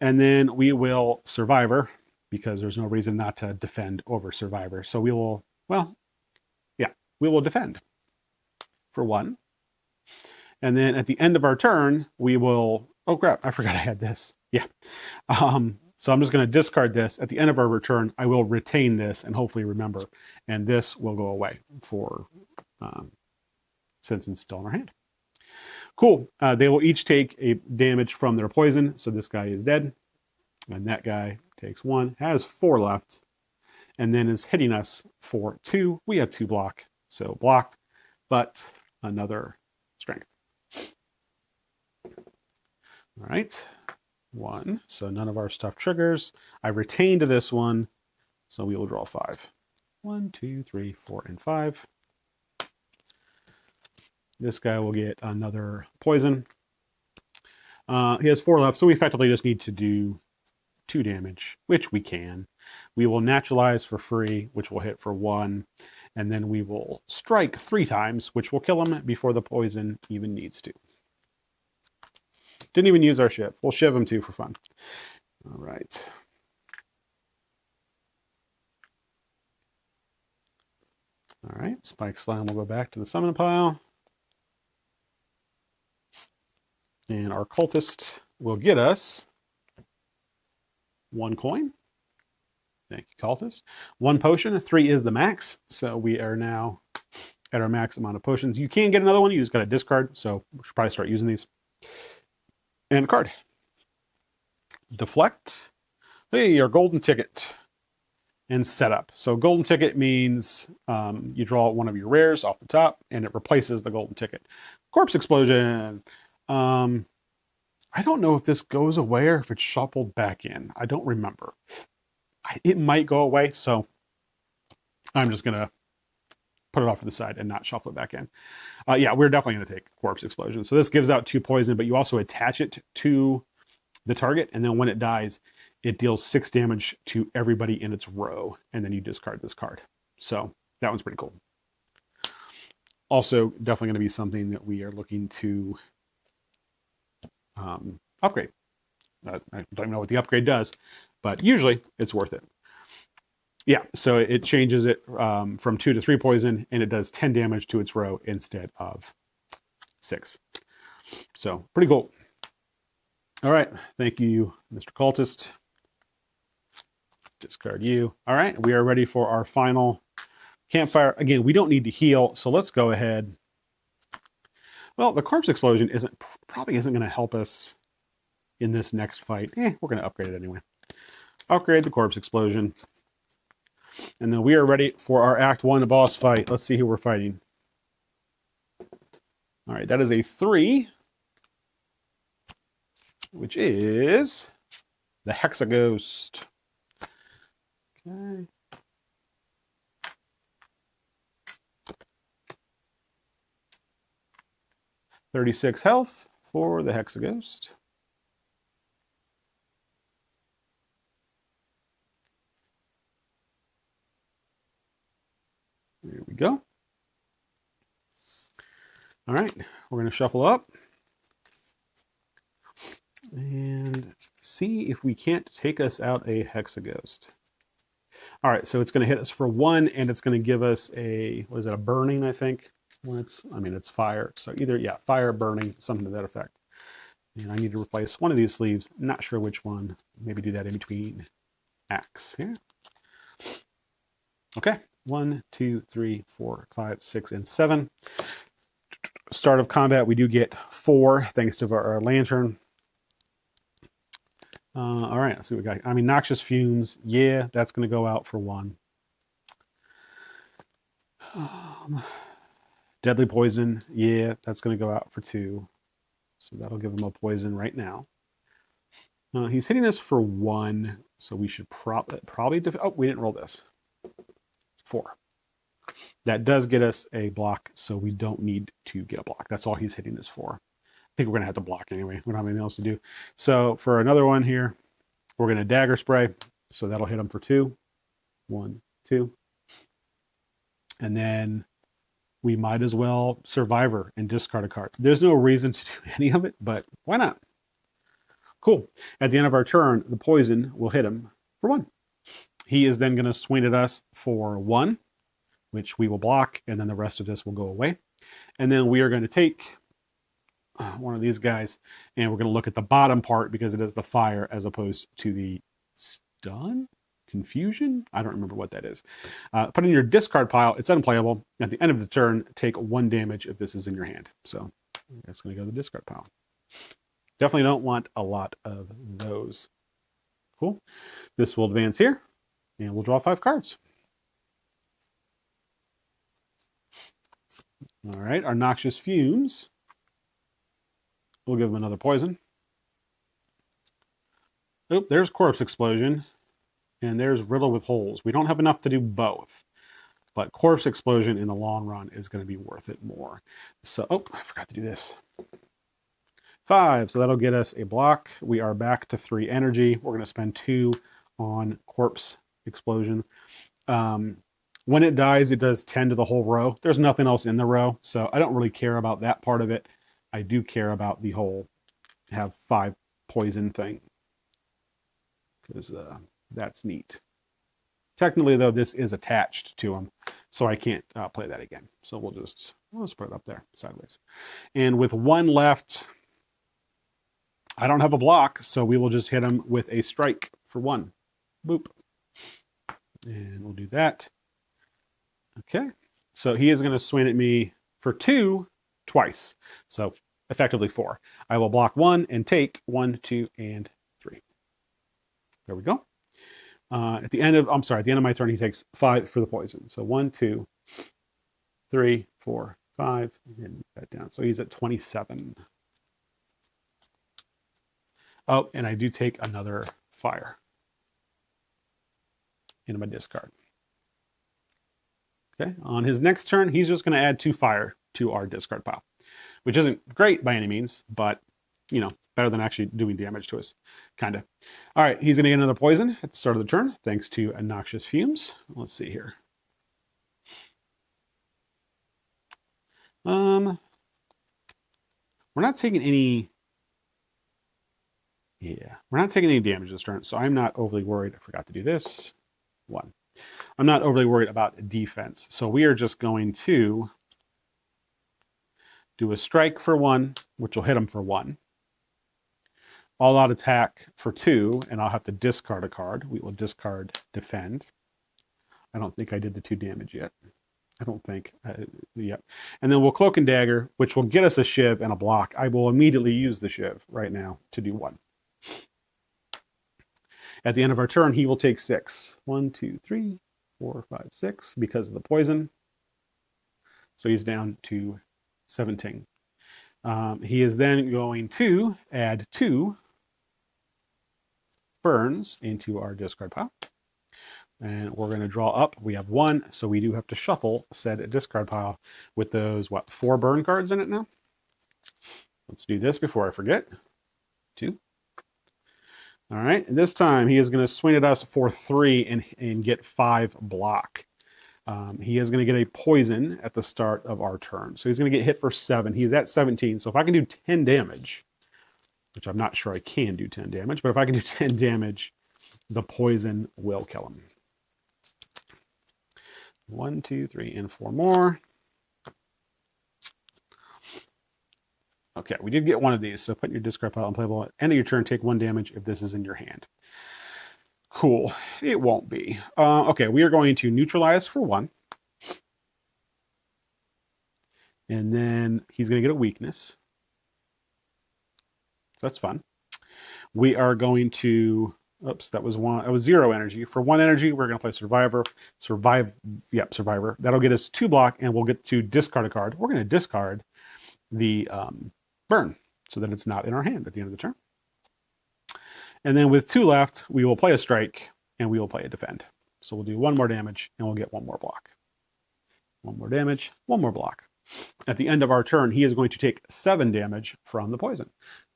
And then we will Survivor, because there's no reason not to defend over Survivor. So we will defend for 1. And then at the end of our turn, we will... Oh, crap, I forgot I had this. Yeah. So I'm just going to discard this. At the end of our return, I will retain this and hopefully remember. And this will go away since it's still in our hand. Cool. They will each take a damage from their poison. So this guy is dead. And that guy takes 1, has 4 left, and then is hitting us for 2. We have 2 block, so blocked, but another strength. All right, 1. So none of our stuff triggers. I retained this one, so we will draw 5. 1, 2, 3, 4, and 5. This guy will get another poison. He has 4 left, so we effectively just need to do 2 damage, which we can. We will naturalize for free, which will hit for 1, and then we will strike 3 times, which will kill him before the poison even needs to. Didn't even use our Shiv. We'll Shiv him too for fun. All right. All right, Spike Slime will go back to the summon pile. And our cultist will get us 1 coin. Thank you, cultist. 1 potion. 3 is the max. So we are now at our max amount of potions. You can get another one. You just got to discard. So we should probably start using these. And a card. Deflect. Hey, your golden ticket. And setup. So golden ticket means you draw 1 of your rares off the top and it replaces the golden ticket. Corpse Explosion. I don't know if this goes away or if it's shuffled back in. I don't remember. It might go away, so I'm just going to put it off to the side and not shuffle it back in. Yeah, we're definitely going to take Corpse Explosion. So this gives out 2 poison, but you also attach it to the target, and then when it dies, it deals 6 damage to everybody in its row, and then you discard this card. So that one's pretty cool. Also, definitely going to be something that we are looking to upgrade. I don't even know what the upgrade does, but usually it's worth it. Yeah, so it changes it from 2 to 3 poison, and it does 10 damage to its row instead of 6. So, pretty cool. All right, thank you, Mr. Cultist. Discard you. All right, we are ready for our final campfire. Again, we don't need to heal, so let's go ahead. Well, the corpse explosion probably isn't going to help us in this next fight. We're going to upgrade it anyway. Upgrade the corpse explosion. And then we are ready for our Act 1 boss fight. Let's see who we're fighting. All right, that is a 3, which is the Hexaghost. Okay. $36 health for the Hexaghost. There we go. All right, we're going to shuffle up and see if we can't take us out a Hexaghost. All right, so it's going to hit us for 1, and it's going to give us a, what is it, a burning, I think? Well, it's fire. So either, yeah, fire, burning, something to that effect. And I need to replace one of these sleeves. Not sure which one. Maybe do that in between acts here. Okay, 1, 2, 3, 4, 5, 6, and 7. Start of combat, we do get 4 thanks to our lantern. All right, let's see what we got. Noxious fumes. Yeah, that's going to go out for 1. Deadly poison. Yeah, that's going to go out for 2. So that'll give him a poison right now. He's hitting us for 1, so we should probably... Oh, we didn't roll this. 4. That does get us a block, so we don't need to get a block. That's all he's hitting us for. I think we're going to have to block anyway. We don't have anything else to do. So for another one here, we're going to dagger spray. So that'll hit him for 2. 1, 2. And then we might as well Survivor and discard a card. There's no reason to do any of it, but why not? Cool. At the end of our turn, the poison will hit him for 1. He is then going to swing at us for 1, which we will block, and then the rest of this will go away. And then we are going to take one of these guys, and we're going to look at the bottom part because it is the fire as opposed to the stun? Confusion? I don't remember what that is. Put in your discard pile. It's unplayable. At the end of the turn, take 1 damage if this is in your hand. So that's going to go to the discard pile. Definitely don't want a lot of those. Cool. This will advance here, and we'll draw 5 cards. All right, our Noxious Fumes. We'll give them another poison. Oop, there's Corpse Explosion. And there's Riddle with Holes. We don't have enough to do both. But Corpse Explosion in the long run is going to be worth it more. So, oh, I forgot to do this. 5, so that'll get us a block. We are back to 3 energy. We're going to spend 2 on Corpse Explosion. When it dies, it does 10 to the whole row. There's nothing else in the row, so I don't really care about that part of it. I do care about the whole have 5 poison thing. Because that's neat. Technically, though, this is attached to him, so I can't play that again. So we'll just put it up there sideways. And with 1 left, I don't have a block, so we will just hit him with a strike for 1. Boop. And we'll do that. Okay. So he is going to swing at me for 2 twice. So effectively 4. I will block 1 and take 1, 2, and 3. There we go. At the end of my turn, he takes 5 for the poison. So 1, 2, 3, 4, 5, and move that down. So he's at 27. Oh, and I do take another fire into my discard. Okay, on his next turn, he's just going to add 2 fire to our discard pile, which isn't great by any means, but, you know, better than actually doing damage to us, kind of. All right, he's going to get another poison at the start of the turn, thanks to Noxious Fumes. Let's see here. We're not taking any. Yeah, we're not taking any damage this turn, so I'm not overly worried. I forgot to do this. 1. I'm not overly worried about defense. So we are just going to do a strike for 1, which will hit him for 1. All out attack for 2, and I'll have to discard a card. We will discard defend. I don't think I did the 2 damage yet. I don't think. Yep. And then we'll cloak and dagger, which will get us a shiv and a block. I will immediately use the shiv right now to do 1. At the end of our turn, he will take 6. 1, 2, 3, 4, 5, 6 because of the poison. So he's down to 17. He is then going to add 2 burns into our discard pile. And we're going to draw up. We have 1, so we do have to shuffle said discard pile with those, 4 burn cards in it now? Let's do this before I forget. 2. All right, and this time he is going to swing at us for 3 and get 5 block. He is going to get a poison at the start of our turn. So he's going to get hit for 7. He's at 17. So if I can do 10 damage, which I'm not sure I can do 10 damage, but if I can do 10 damage, the poison will kill him. 1, 2, 3, and 4 more. Okay, we did get 1 of these. So put in your discard pile unplayable. At the end of your turn, take 1 damage if this is in your hand. Cool. It won't be. Okay, we are going to neutralize for 1. And then he's going to get a weakness. So that's fun. We are going to... Oops, that was 1. That was 0 energy. For 1 energy, we're going to play Survivor. Survivor. That'll get us 2 block, and we'll get to discard a card. We're going to discard the burn so that it's not in our hand at the end of the turn. And then with 2 left, we will play a strike, and we will play a defend. So we'll do 1 more damage, and we'll get 1 more block. 1 more damage, 1 more block. At the end of our turn, he is going to take 7 damage from the poison.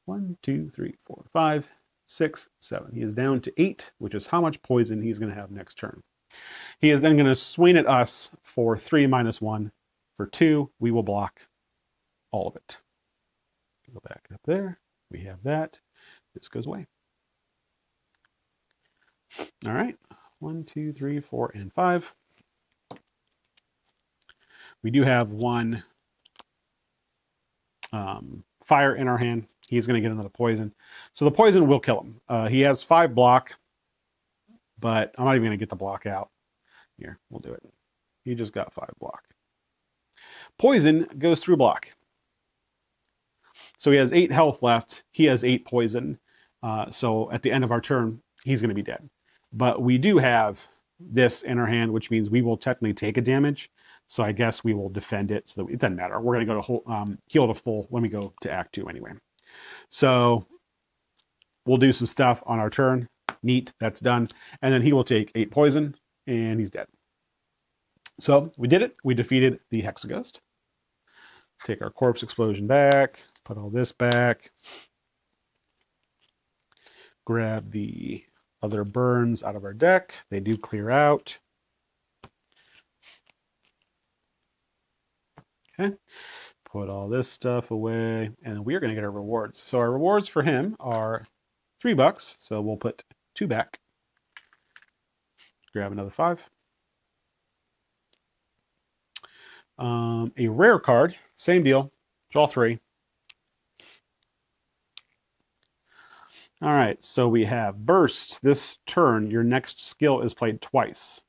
1, 2, 3, 4, 5, 6, 7. He is down to 8, which is how much poison he's going to have next turn. He is then going to swing at us for 3 minus 1. For 2, we will block all of it. Go back up there. We have that. This goes away. All right. 1, 2, 3, 4, and 5. We do have 1 fire in our hand. He's going to get another poison. So the poison will kill him. He has 5 block, but I'm not even going to get the block out. Here, we'll do it. He just got 5 block. Poison goes through block. So he has 8 health left. He has 8 poison. So at the end of our turn, he's going to be dead. But we do have this in our hand, which means we will technically take a damage. So I guess we will defend it. So that it doesn't matter. We're going to go to heal to full when we go to Act 2 anyway. So we'll do some stuff on our turn. Neat, that's done. And then he will take 8 poison, and he's dead. So we did it. We defeated the Hexaghost. Take our corpse explosion back. Put all this back. Grab the other burns out of our deck. They do clear out. Okay. Put all this stuff away. And we are going to get our rewards. So our rewards for him are $3. So we'll put 2 back. Grab another 5. A rare card. Same deal. Draw 3. All right, so we have Burst. This turn, your next skill is played twice.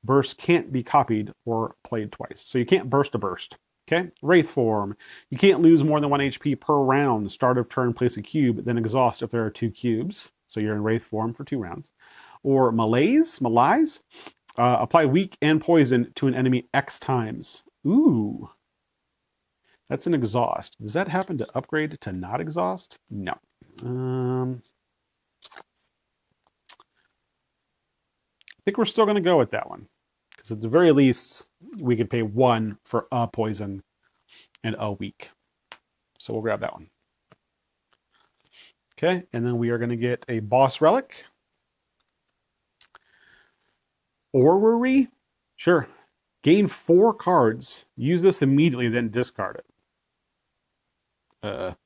Burst can't be copied or played twice. So you can't burst a burst. Okay? Wraith Form. You can't lose more than 1 HP per round. Start of turn, place a cube, then exhaust if there are 2 cubes. So you're in Wraith Form for 2 rounds. Or Malaise. Apply weak and poison to an enemy X times. Ooh. That's an exhaust. Does that happen to upgrade to not exhaust? No. I think we're still going to go with that one. Because at the very least, we could pay 1 for a poison and a weak. So we'll grab that one. Okay, and then we are going to get a boss relic. Orrery? Sure. Gain 4 cards. Use this immediately, then discard it.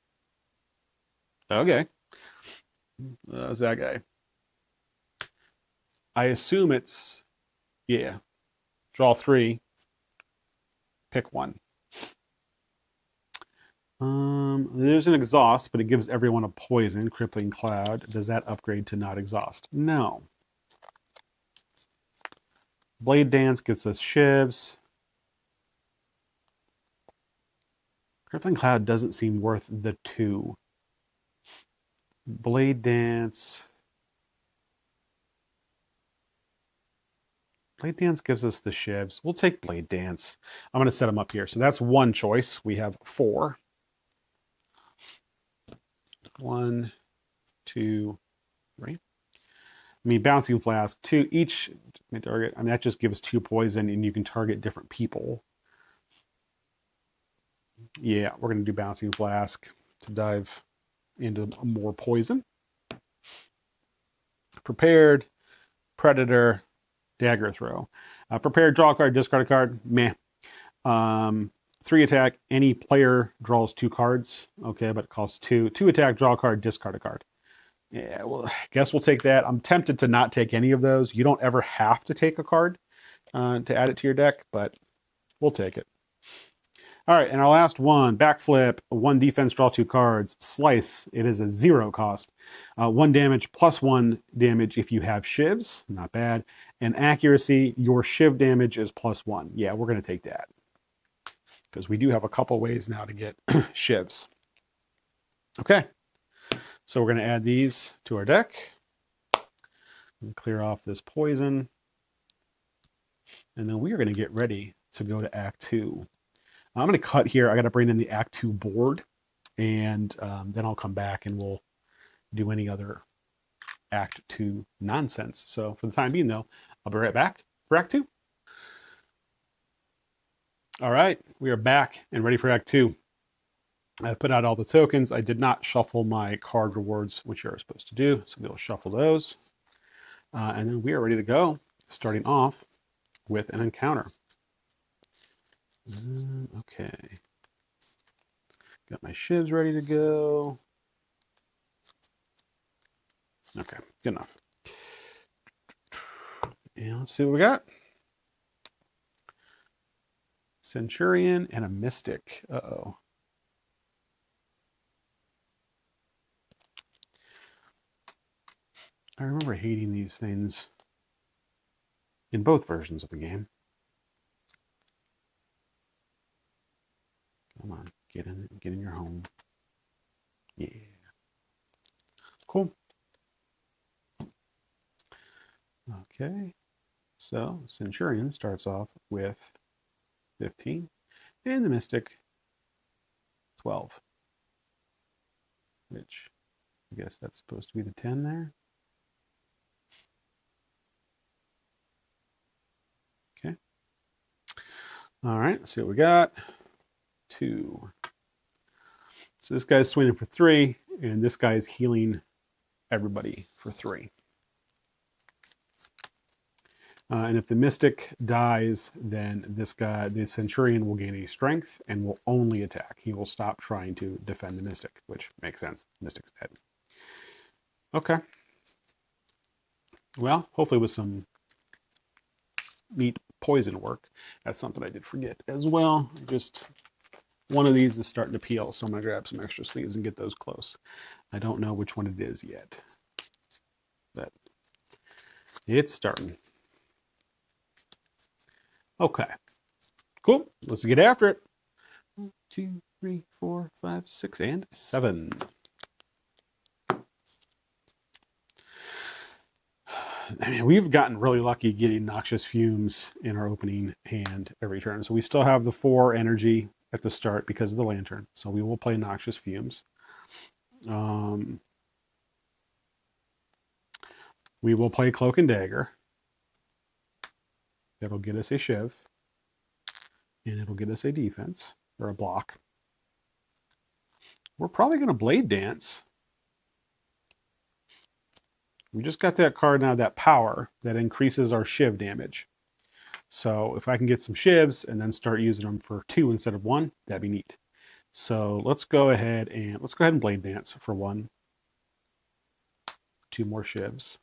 Okay. That's that guy. I assume it's, yeah. Draw 3. Pick 1. There's an exhaust, but it gives everyone a poison. Crippling Cloud. Does that upgrade to not exhaust? No. Blade Dance gets us shivs. Crippling Cloud doesn't seem worth the 2. Blade Dance. Blade Dance gives us the shivs. We'll take Blade Dance. I'm going to set them up here. So that's one choice. We have 4. 1, 2, 3. I mean, Bouncing Flask, 2 each target. I mean, that just gives 2 poison, and you can target different people. Yeah, we're going to do Bouncing Flask to dive into more poison. Prepared, Predator, Dagger Throw. Prepared, draw a card, discard a card. Meh. 3 attack, any player draws 2 cards. Okay, but it costs 2. 2 attack, draw a card, discard a card. Yeah, well, I guess we'll take that. I'm tempted to not take any of those. You don't ever have to take a card to add it to your deck, but we'll take it. All right, and our last one, Backflip, 1 defense, draw 2 cards. Slice, it is a 0 cost. 1 damage plus 1 damage if you have shivs, not bad. And accuracy, your shiv damage is plus 1. Yeah, we're going to take that. Because we do have a couple ways now to get shivs. Okay, so we're going to add these to our deck. And clear off this poison. And then we are going to get ready to go to Act 2. I'm going to cut here. I got to bring in the Act 2 board, and then I'll come back and we'll do any other Act 2 nonsense. So for the time being, though, I'll be right back for Act 2. All right, we are back and ready for Act 2. I put out all the tokens. I did not shuffle my card rewards, which you're supposed to do, so we'll shuffle those. And then we are ready to go, starting off with an encounter. Okay. Got my shivs ready to go. Okay, good enough. And let's see what we got. Centurion and a Mystic. Uh-oh. I remember hating these things in both versions of the game. Come on, get in your home. Yeah. Cool. Okay. So Centurion starts off with 15, and the Mystic 12. Which I guess that's supposed to be the 10 there. Okay. All right, let's see what we got. 2. So this guy's swinging for 3, and this guy is healing everybody for 3. And if the Mystic dies, then this guy, the Centurion, will gain a strength and will only attack. He will stop trying to defend the Mystic, which makes sense. Mystic's dead. Okay. Well, hopefully with some neat poison work. That's something I did forget as well. Just one of these is starting to peel, so I'm going to grab some extra sleeves and get those close. I don't know which one it is yet, but it's starting. Okay, cool. Let's get after it. 1, 2, 3, 4, 5, 6, and 7. I mean, we've gotten really lucky getting Noxious Fumes in our opening hand every turn. So we still have the 4 energy at the start because of the lantern. So we will play Noxious Fumes. We will play Cloak and Dagger. That'll get us a shiv. And it'll get us a defense, or a block. We're probably going to Blade Dance. We just got that card now, that power, that increases our shiv damage. So if I can get some shivs and then start using them for 2 instead of 1, that'd be neat. So let's go ahead and blade dance for 1. 2 more shivs.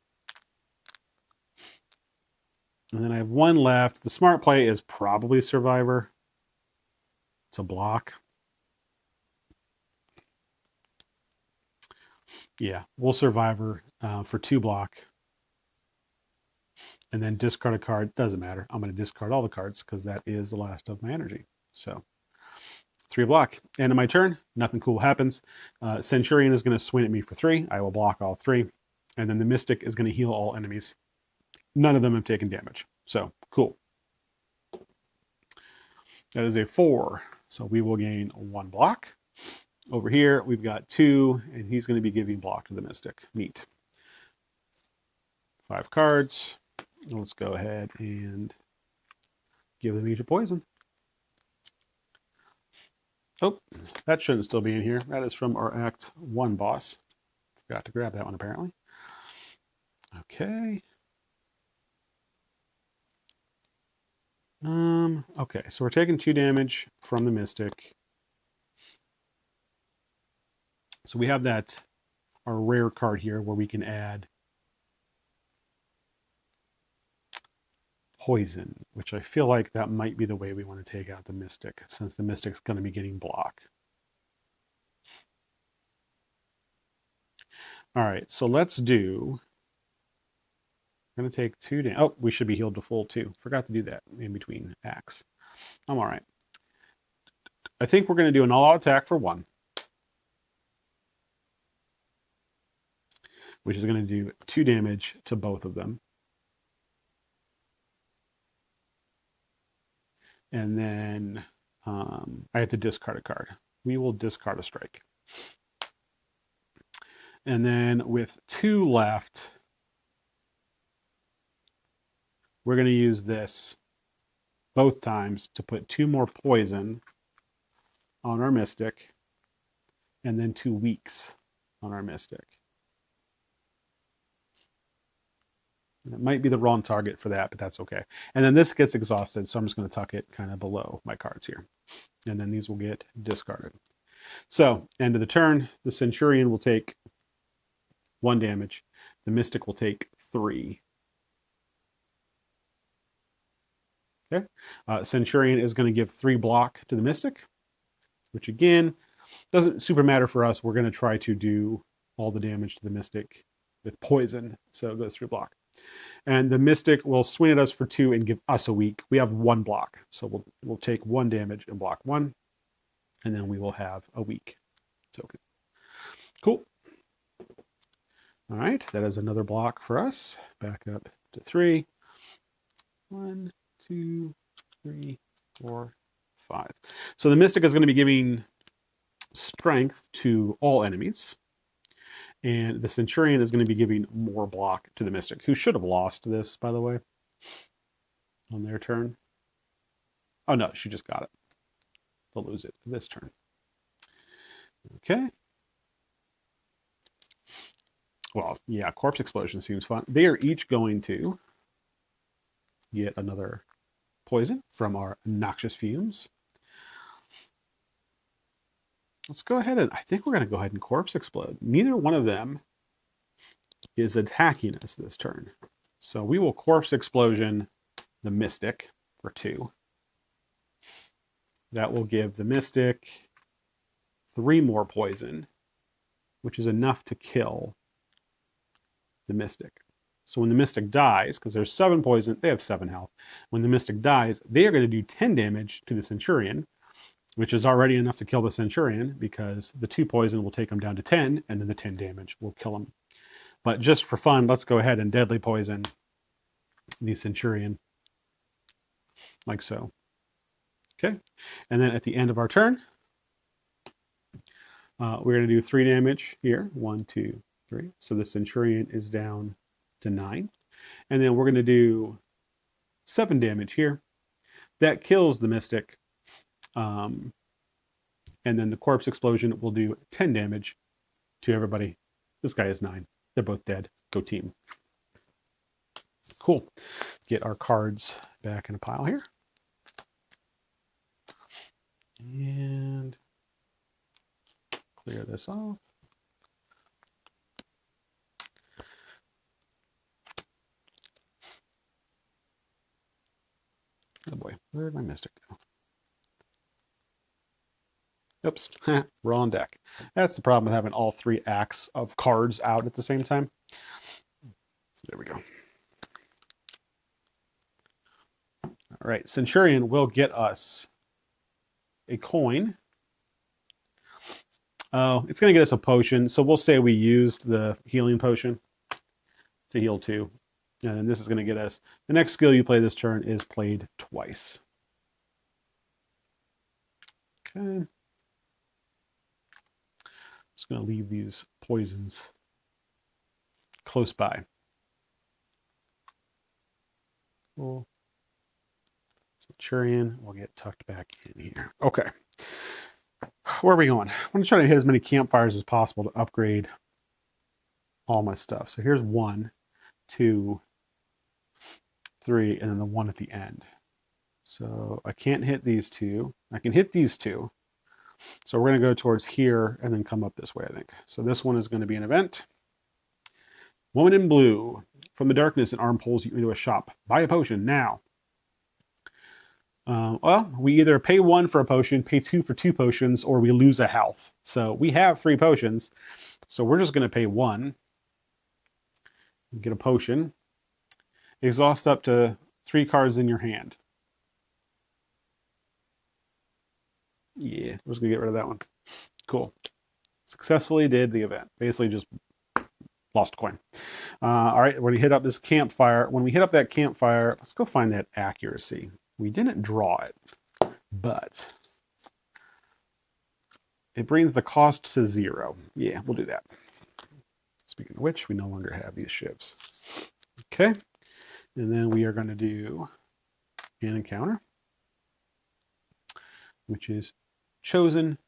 And then I have 1 left. The smart play is probably Survivor. It's a block. Yeah, we'll Survivor for 2 block. And then discard a card. Doesn't matter. I'm going to discard all the cards because that is the last of my energy. So 3 block. End of my turn. Nothing cool happens. Centurion is going to swing at me for 3. I will block all 3. And then the Mystic is going to heal all enemies. None of them have taken damage. So cool. That is a 4. So we will gain 1 block. Over here, we've got 2, and he's going to be giving block to the Mystic. Neat. 5 cards. Let's go ahead and give them each a poison. Oh, that shouldn't still be in here. That is from our Act 1 boss. Forgot to grab that one, apparently. Okay. Okay, so we're taking 2 damage from the Mystic. So we have that, our rare card here, where we can add poison, which I feel like that might be the way we want to take out the Mystic, since the Mystic's going to be getting block. All right, so let's do... I'm going to take 2 damage. Oh, we should be healed to full too. Forgot to do that in between acts. I'm all right. I think we're going to do an all-out attack for 1. Which is going to do 2 damage to both of them. And then I have to discard a card. We will discard a strike. And then with 2 left, we're going to use this both times to put 2 more poison on our Mystic, and then 2 weaks on our Mystic. It might be the wrong target for that, but that's okay. And then this gets exhausted, so I'm just going to tuck it kind of below my cards here. And then these will get discarded. So, end of the turn, the Centurion will take 1 damage. The Mystic will take 3. Okay. Centurion is going to give 3 block to the Mystic, which again, doesn't super matter for us. We're going to try to do all the damage to the Mystic with poison, so it goes 3 block. And the Mystic will swing at us for 2 and give us a weak. We have 1 block, so we'll take 1 damage and block 1, and then we will have a weak token. Cool. All right, that is another block for us. Back up to 3. 1, 2, 3, 4, 5. So the Mystic is going to be giving strength to all enemies. And the Centurion is going to be giving more block to the Mystic, who should have lost this, by the way, on their turn. Oh, no, she just got it. They'll lose it this turn. Okay. Well, yeah, Corpse Explosion seems fun. They are each going to get another poison from our Noxious Fumes. Let's go ahead and, I think we're going to go ahead and Corpse Explode. Neither one of them is attacking us this turn. So we will Corpse Explosion the Mystic for 2. That will give the Mystic 3 more poison, which is enough to kill the Mystic. So when the Mystic dies, because there's 7 poison, they have 7 health. When the Mystic dies, they are going to do 10 damage to the Centurion, which is already enough to kill the Centurion, because the 2 poison will take him down to 10, and then the 10 damage will kill him. But just for fun, let's go ahead and Deadly Poison the Centurion, like so. Okay, and then at the end of our turn, we're going to do 3 damage here. 1, 2, 3. So the Centurion is down to 9. And then we're going to do 7 damage here. That kills the Mystic. And then the Corpse Explosion will do 10 damage to everybody. This guy is 9. They're both dead. Go team. Cool. Get our cards back in a pile here. And clear this off. Oh boy, where did my mystic go? Oops, wrong deck. That's the problem with having all 3 acts of cards out at the same time. There we go. All right, Centurion will get us a coin. Oh, it's going to get us a potion. So we'll say we used the healing potion to heal 2. And then this is going to get us, the next skill you play this turn is played twice. Okay. Just going to leave these poisons close by. Cool. Centurion will get tucked back in here. Okay. Where are we going? I want to try to hit as many campfires as possible to upgrade all my stuff. So here's 1, 2, 3, and then the 1 at the end. So I can't hit these 2. I can hit these 2. So we're going to go towards here and then come up this way, I think. So this one is going to be an event. Woman in blue. From the darkness, an arm pulls you into a shop. Buy a potion now. Well, we either pay 1 for a potion, pay 2 for 2 potions, or we lose a health. So we have 3 potions. So we're just going to pay 1. Get a potion. Exhaust up to 3 cards in your hand. Yeah, we're just going to get rid of that one. Cool. Successfully did the event. Basically just lost a coin. All right, we're going to hit up this campfire. When we hit up that campfire, let's go find that accuracy. We didn't draw it, but it brings the cost to 0. Yeah, we'll do that. Speaking of which, we no longer have these shivs. Okay, and then we are going to do an encounter, which is Chosen,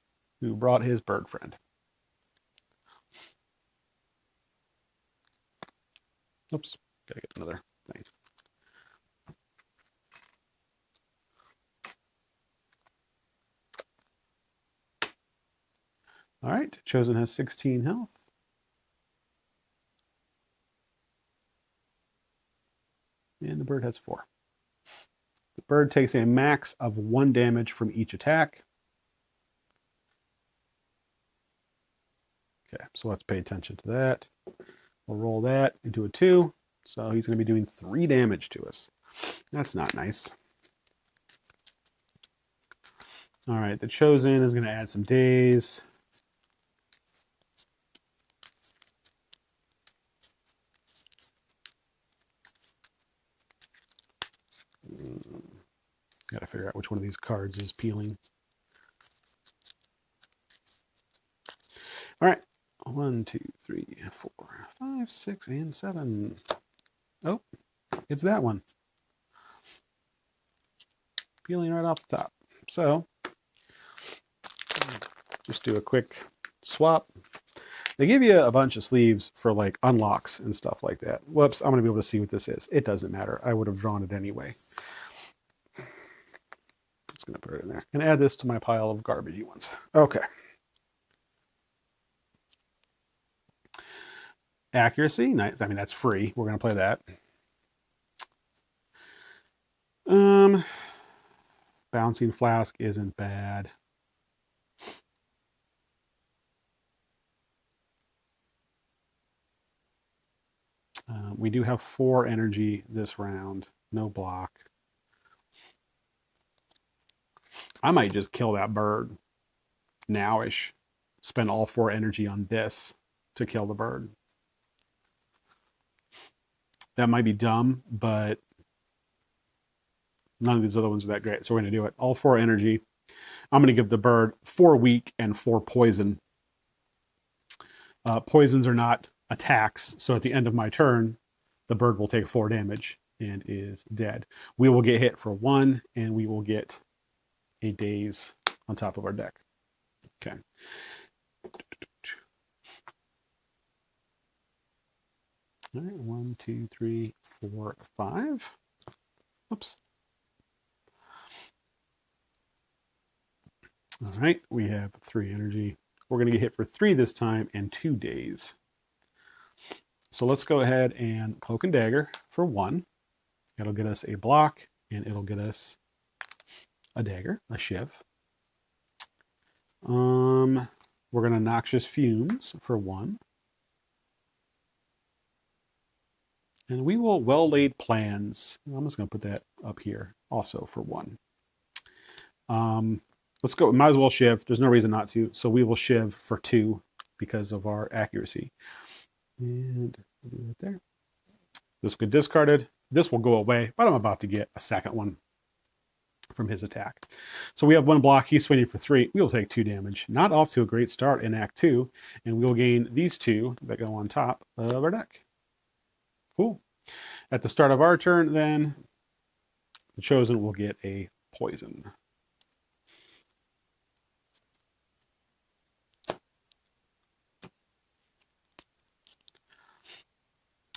who brought his bird friend. Oops, gotta get another thing. All right, Chosen has 16 health. And the bird has 4. The bird takes a max of 1 damage from each attack. Okay, so let's pay attention to that. We'll roll that into a 2. So he's going to be doing 3 damage to us. That's not nice. All right, the Chosen is going to add some days. Got to figure out which one of these cards is peeling. All right. 1, 2, 3, 4, 5, 6, and 7. Oh, it's that one. Peeling right off the top. So, just do a quick swap. They give you a bunch of sleeves for like unlocks and stuff like that. Whoops, I'm going to be able to see what this is. It doesn't matter. I would have drawn it anyway. Just going to put it in there. And add this to my pile of garbagey ones. Okay. Accuracy, nice. I mean, that's free. We're going to play that. Bouncing Flask isn't bad. We do have 4 energy this round. No block. I might just kill that bird nowish. Spend all 4 energy on this to kill the bird. That might be dumb, but none of these other ones are that great. So we're going to do it. All 4 energy. I'm going to give the bird 4 weak and 4 poison. Poisons are not attacks. So at the end of my turn, the bird will take 4 damage and is dead. We will get hit for 1, and we will get a daze on top of our deck. Okay. All right, 1, 2, 3, 4, 5. Oops. All right, we have 3 energy. We're going to get hit for 3 this time and 2 days. So let's go ahead and Cloak and Dagger for 1. It'll get us a block, and it'll get us a dagger, a shiv. We're going to Noxious Fumes for 1. And we will Well-Laid Plans. I'm just going to put that up here also for 1. Let's go. Might as well shiv. There's no reason not to. So we will shiv for 2 because of our accuracy. And we'll do it there. This will get discarded. This will go away, but I'm about to get a second one from his attack. So we have 1 block. He's swinging for 3. We will take 2 damage. Not off to a great start in Act 2. And we'll gain these 2 that go on top of our deck. Cool. At the start of our turn, then, the Chosen will get a poison.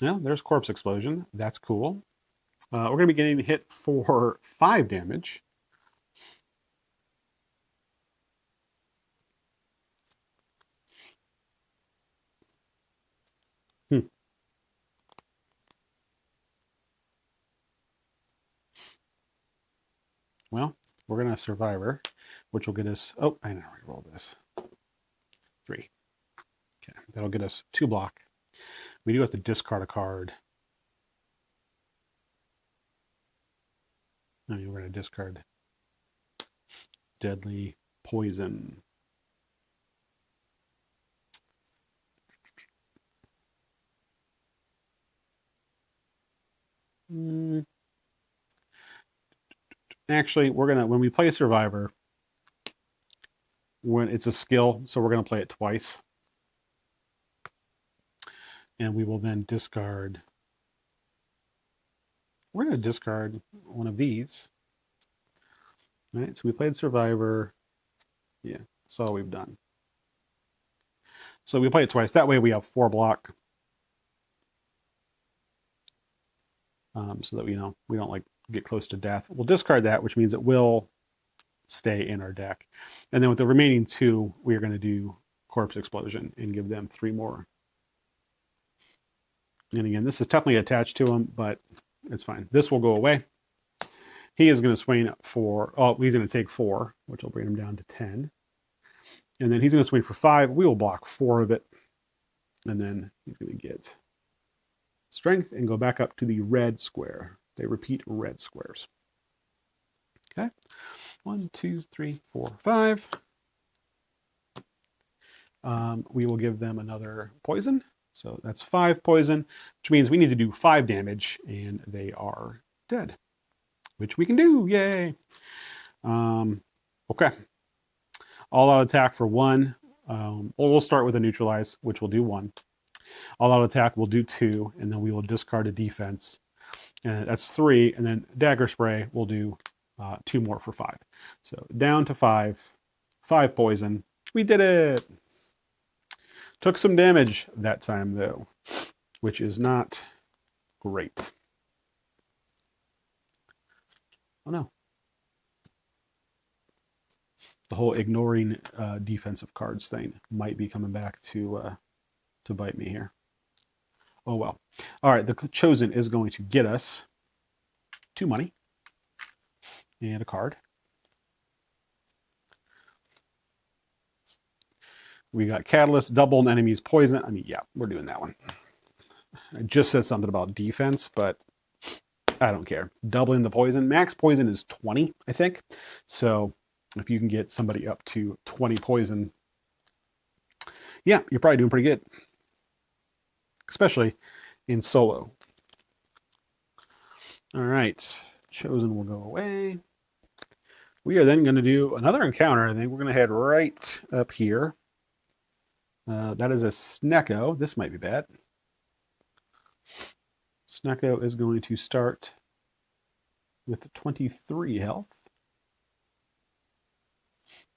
Yeah, there's Corpse Explosion. That's cool. We're going to be getting hit for 5 damage. Well, we're going to Survivor, which will get us... Oh, I know, roll this. 3. Okay, that'll get us 2 block. We do have to discard a card. I mean, we're going to discard Deadly Poison. Actually, we're going to, when we play Survivor, when it's a skill, so we're going to play it twice. And we will then discard. We're going to discard one of these. All right, so we played Survivor. Yeah, that's all we've done. So we play it twice. That way we have 4 block. So that we don't like get close to death. We'll discard that, which means it will stay in our deck. And then with the remaining 2, we are going to do Corpse Explosion and give them 3 more. And again, this is technically attached to him, but it's fine. This will go away. He is going to swing for, he's going to take 4, which will bring him down to 10. And then he's going to swing for 5. We will block 4 of it. And then he's going to get Strength and go back up to the red square. They repeat red squares. Okay. 1, 2, 3, 4, 5. We will give them another poison. So that's 5 poison, which means we need to do 5 damage, and they are dead, which we can do. Yay. Okay. All out attack for 1. We'll start with a neutralize, which will do 1. All out attack will do 2, and then we will discard a defense. And that's 3, and then dagger spray will do 2 more for 5. So down to 5. 5 poison. We did it. Took some damage that time, though, which is not great. Oh, no. The whole ignoring defensive cards thing might be coming back to bite me here. Oh, well. All right, the Chosen is going to get us 2 money and a card. We got Catalyst, double an enemy's poison. I mean, yeah, we're doing that one. I just said something about defense, but I don't care. Doubling the poison. Max poison is 20, I think. So if you can get somebody up to 20 poison, yeah, you're probably doing pretty good. Especially in solo. All right. Chosen will go away. We are then going to do another encounter. I think we're going to head right up here. That is a Snecko. This might be bad. Snecko is going to start with 23 health.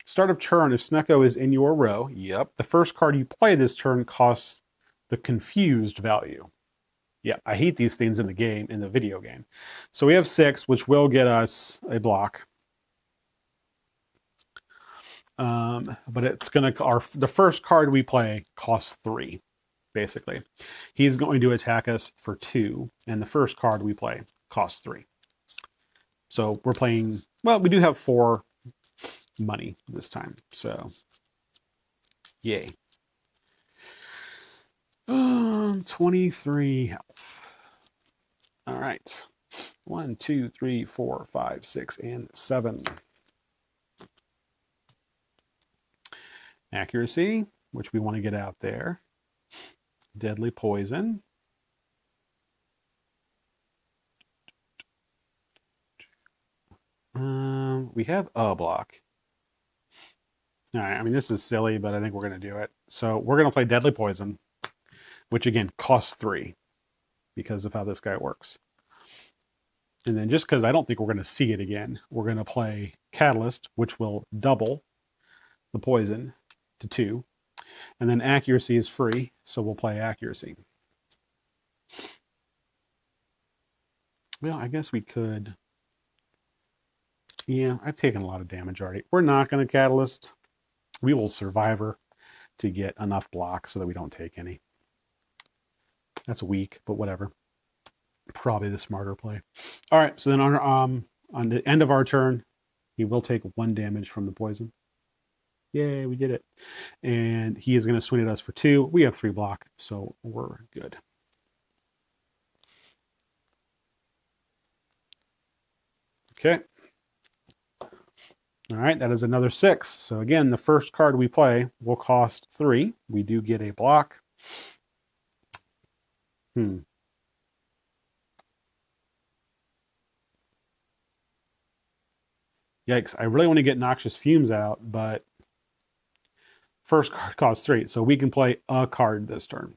Start of turn, if Snecko is in your row, yep, the first card you play this turn costs the confused value. Yeah, I hate these things in the game, in the video game. So we have 6, which will get us a block. But it's going to, the first card we play costs 3, basically. He's going to attack us for 2, and the first card we play costs 3. So we're playing, well, we do have 4 money this time, so yay. 23 health. All right. 1, 2, 3, 4, 5, 6, and 7. Accuracy, which we want to get out there. Deadly poison. We have a block. All right, I mean, this is silly, but I think we're going to do it. So we're going to play Deadly Poison, which again costs 3 because of how this guy works. And then just because I don't think we're going to see it again, we're going to play Catalyst, which will double the poison to 2. And then Accuracy is free, so we'll play Accuracy. Well, I guess we could. Yeah, I've taken a lot of damage already. We're not going to Catalyst. We will Survivor to get enough block so that we don't take any. That's weak, but whatever. Probably the smarter play. All right, so then on the end of our turn, he will take 1 damage from the poison. Yay, we did it. And he is going to swing at us for 2. We have 3 block, so we're good. Okay. All right, that is another 6. So again, the first card we play will cost 3. We do get a block. Yikes, I really want to get Noxious Fumes out, but first card costs 3, so we can play a card this turn.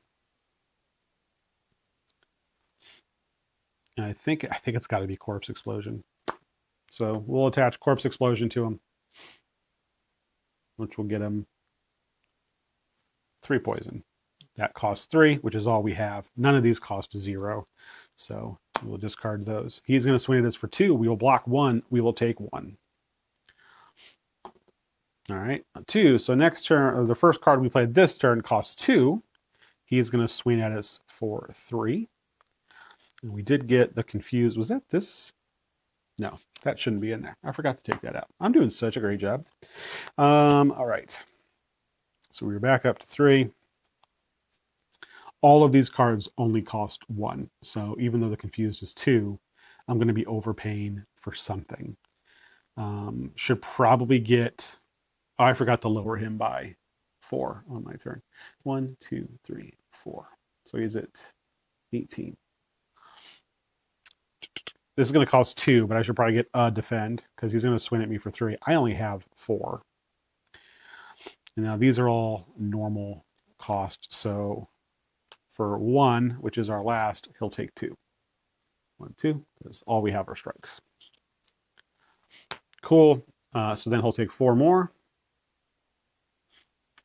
And I think it's got to be Corpse Explosion. So we'll attach Corpse Explosion to him, which will get him 3 poison. That costs 3, which is all we have. None of these cost 0, so we'll discard those. He's going to swing at us for 2. We will block 1. We will take 1. All right, 2. So next turn, or the first card we played this turn costs 2. He's going to swing at us for 3. And we did get the Confused. Was that this? No, that shouldn't be in there. I forgot to take that out. I'm doing such a great job. All right. So we're back up to 3. All of these cards only cost 1. So even though the Confused is 2, I'm going to be overpaying for something. Should probably get... Oh, I forgot to lower him by 4 on my turn. 1, 2, 3, 4. So he's at 18. This is going to cost 2, but I should probably get a defend because he's going to swing at me for 3. I only have 4. And now these are all normal cost. So for 1, which is our last, he'll take 2. 1, 2, because all we have are strikes. Cool. So then he'll take 4 more.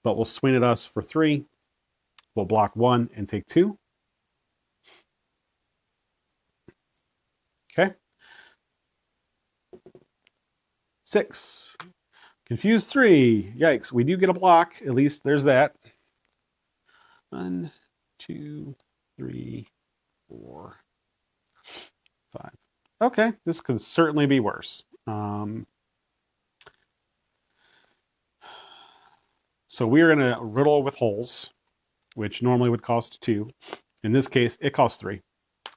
But we'll swing at us for 3. We'll block 1 and take 2. Okay. 6. Confuse 3. Yikes. We do get a block. At least there's that. 1, 2, 3, 4, 5. Okay. This could certainly be worse. So we are going to riddle with holes, which normally would cost 2. In this case, it costs 3.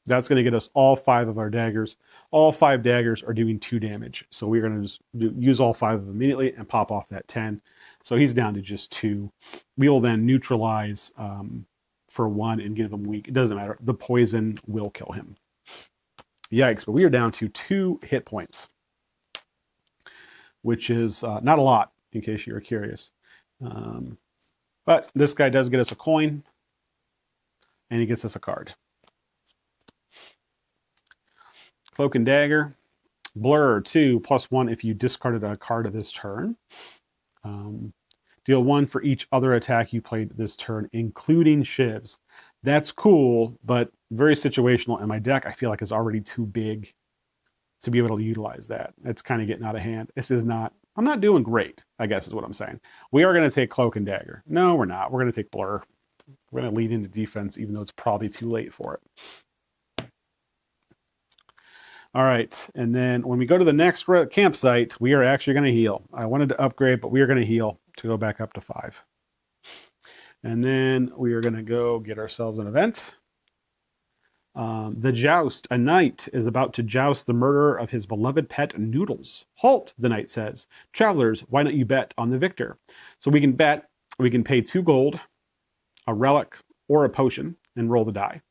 That's going to get us all 5 of our daggers. All 5 daggers are doing 2 damage. So we're going to just use all 5 of them immediately and pop off that 10. So he's down to just 2. We will then neutralize for 1 and give him weak. It doesn't matter. The poison will kill him. Yikes, but we are down to 2 hit points, which is not a lot, in case you were curious. But this guy does get us a coin, and he gets us a card. Cloak and Dagger. Blur 2 +1 if you discarded a card of this turn. Deal 1 for each other attack you played this turn, including shivs. That's cool, but very situational. And my deck, I feel like, is already too big to be able to utilize that. It's kind of getting out of hand. This is not, I'm not doing great, I guess is what I'm saying. We are going to take Cloak and Dagger. No, we're not. We're going to take Blur. We're going to lead into defense, even though it's probably too late for it. All right. And then when we go to the next campsite, we are actually going to heal. I wanted to upgrade, but we are going to heal to go back up to 5. And then we are going to go get ourselves an event. The joust. A knight is about to joust the murderer of his beloved pet Noodles. Halt, the knight says. Travelers, why don't you bet on the victor? So we can bet, we can pay 2 gold, a relic, or a potion, and roll the die.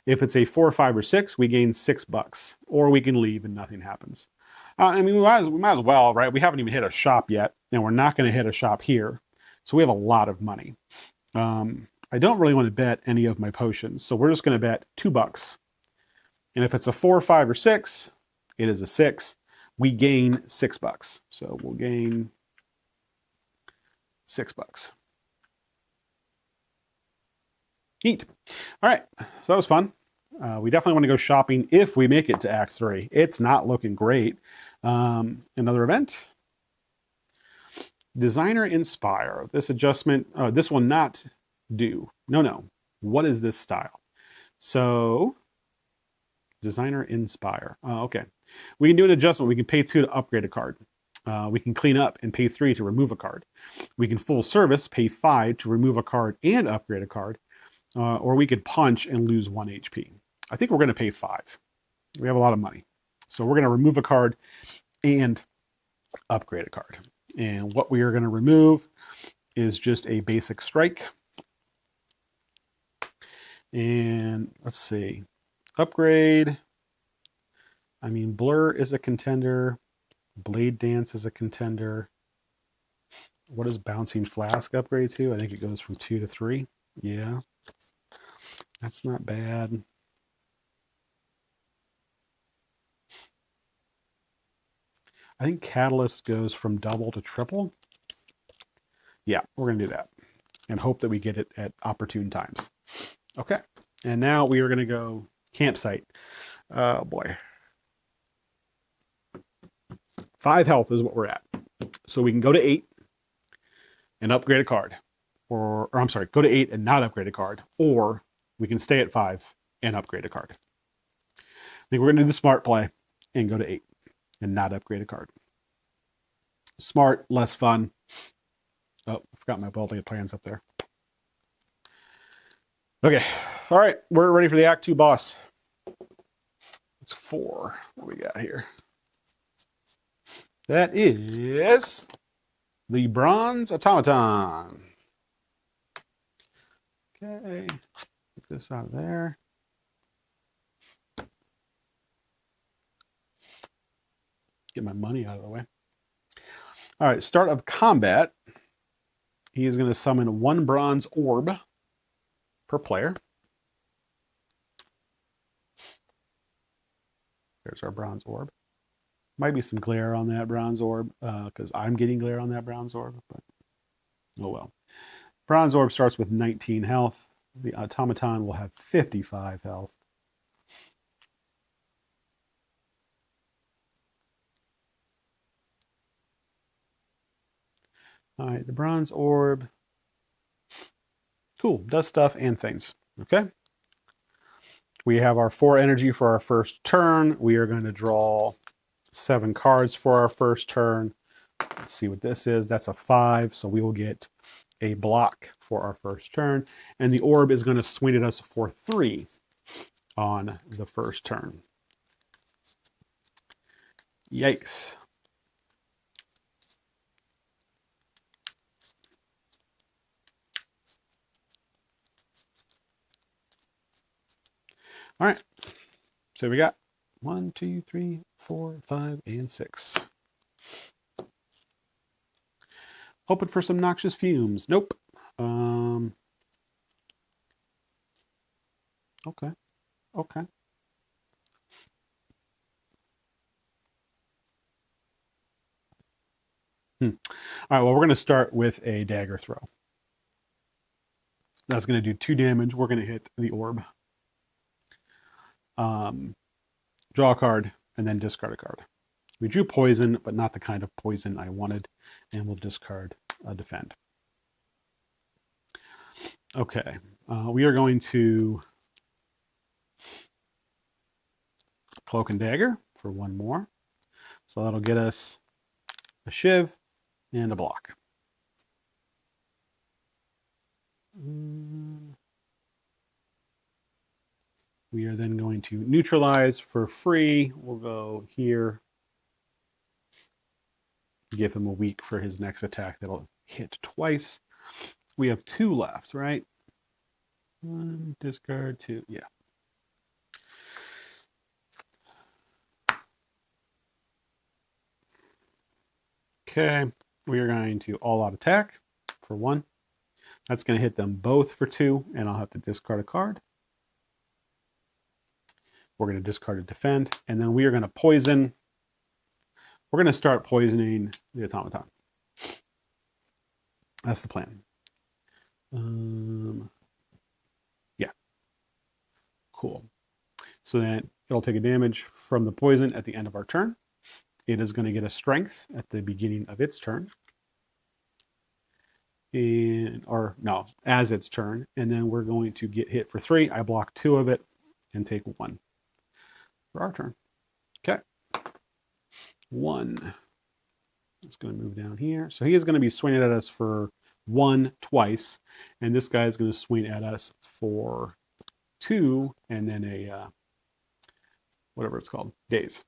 If it's a 4, 5, or 6, we gain $6, or we can leave and nothing happens. I mean, we might as well, right? We haven't even hit a shop yet, and we're not going to hit a shop here. So we have a lot of money. I don't really want to bet any of my potions, so we're just going to bet $2. And if it's a 4, 5, or 6, it is a 6. We gain $6. So we'll gain $6. Neat. All right, so that was fun. We definitely want to go shopping if we make it to Act 3. It's not looking great. Another event. Designer Inspire. This adjustment, this will not do. No. What is this style? So, Designer Inspire. Okay. We can do an adjustment. We can pay 2 to upgrade a card. We can clean up and pay 3 to remove a card. We can full service, pay 5 to remove a card and upgrade a card. Or we could punch and lose 1 HP. I think we're going to pay 5. We have a lot of money. So we're going to remove a card and upgrade a card. And what we are going to remove is just a basic strike. And let's see. Upgrade. I mean, Blur is a contender. Blade Dance is a contender. What does Bouncing Flask upgrade to? I think it goes from 2 to 3. Yeah. That's not bad. I think Catalyst goes from double to triple. Yeah, we're going to do that. And hope that we get it at opportune times. Okay. And now we are going to go campsite. Oh, boy. 5 health is what we're at. So we can go to 8 and upgrade a card. Or I'm sorry, go to 8 and not upgrade a card. Or we can stay at 5 and upgrade a card. I think we're going to do the smart play and go to 8 and not upgrade a card. Smart, less fun. Oh, I forgot my building plans up there. Okay. All right. We're ready for the Act 2 boss. It's 4. What we got here? That is the Bronze Automaton. Okay. Get this out of there. Get my money out of the way. All right. Start of combat. He is going to summon 1 bronze orb per player. There's our bronze orb. Might be some glare on that bronze orb because I'm getting glare on that bronze orb, but oh well. Bronze orb starts with 19 health. The automaton will have 55 health. All right, the bronze orb. Cool, does stuff and things. Okay. We have our 4 energy for our first turn. We are going to draw 7 cards for our first turn. Let's see what this is. That's a 5, so we will get a block for our first turn. And the orb is going to swing at us for 3 on the first turn. Yikes. All right, so we got 1, 2, 3, 4, 5, and 6. Hoping for some noxious fumes. Nope. Okay. Okay. All right, well, we're going to start with a dagger throw. That's going to do 2 damage. We're going to hit the orb. Draw a card, and then discard a card. We drew poison, but not the kind of poison I wanted, and we'll discard a defend. Okay, we are going to Cloak and Dagger for 1 more. So that'll get us a Shiv and a block. We are then going to neutralize for free. We'll go here. Give him a weak for his next attack that'll hit twice. We have 2 left, right? 1, discard 2, yeah. Okay, we are going to all out attack for 1. That's going to hit them both for 2, and I'll have to discard a card. We're going to discard a defend, and then we are going to poison. We're going to start poisoning the automaton. That's the plan. Yeah. Cool. So then it'll take a damage from the poison at the end of our turn. It is going to get a strength at the beginning of its turn. As its turn. And then we're going to get hit for 3. I block 2 of it and take 1 for our turn. Okay. 1. It's going to move down here. So he is going to be swinging at us for 1 twice. And this guy is going to swing at us for 2 and then a, whatever it's called, daze.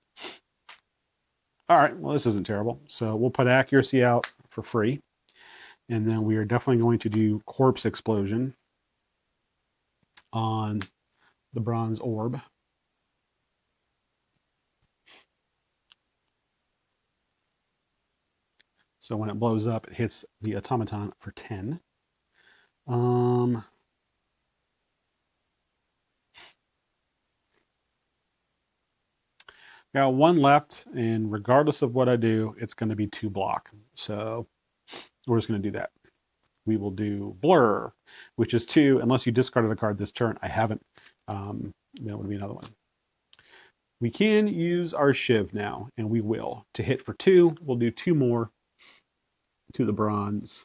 All right, well, this isn't terrible. So we'll put accuracy out for free. And then we are definitely going to do Corpse Explosion on the bronze orb. So when it blows up, it hits the automaton for 10. Got 1 left, and regardless of what I do, it's going to be 2 block. So we're just going to do that. We will do Blur, which is 2, unless you discarded a card this turn. I haven't. That would be another one. We can use our Shiv now, and we will. To hit for 2, we'll do 2 more to the bronze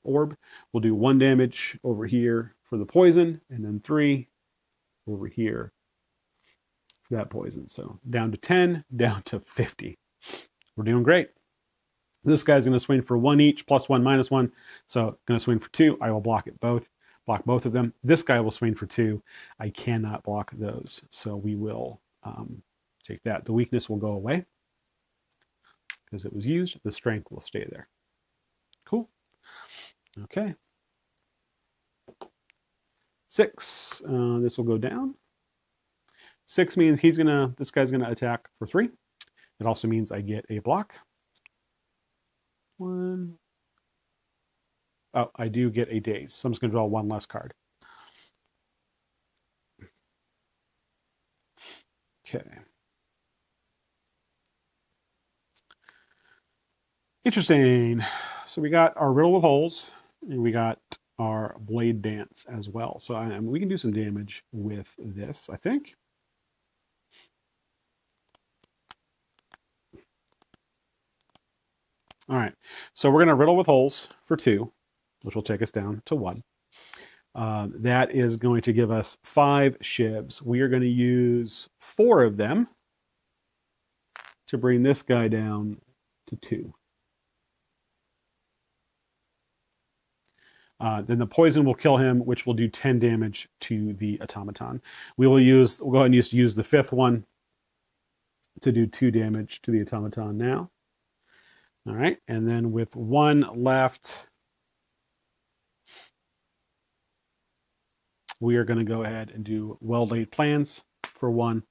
orb. We'll do 1 damage over here for the poison, and then 3 over here for that poison. So down to 10, down to 50. We're doing great. This guy's going to swing for 1 each, +1, -1. So going to swing for 2. I will block both of them. This guy will swing for 2. I cannot block those. So we will take that. The weakness will go away because it was used. The strength will stay there. Cool. Okay. 6. This will go down. 6 means this guy's gonna attack for 3. It also means I get a block. 1. Oh, I do get a daze. So I'm just gonna draw 1 less card. Okay. Interesting. So we got our Riddle with Holes, and we got our Blade Dance as well. So we can do some damage with this, I think. All right. So we're going to Riddle with Holes for 2, which will take us down to 1. That is going to give us 5 shivs. We are going to use 4 of them to bring this guy down to 2. Then the poison will kill him, which will do 10 damage to the automaton. We'll go ahead and use the 5th one to do 2 damage to the automaton now. All right, and then with 1 left, we are going to go ahead and do Well-Laid Plans for 1.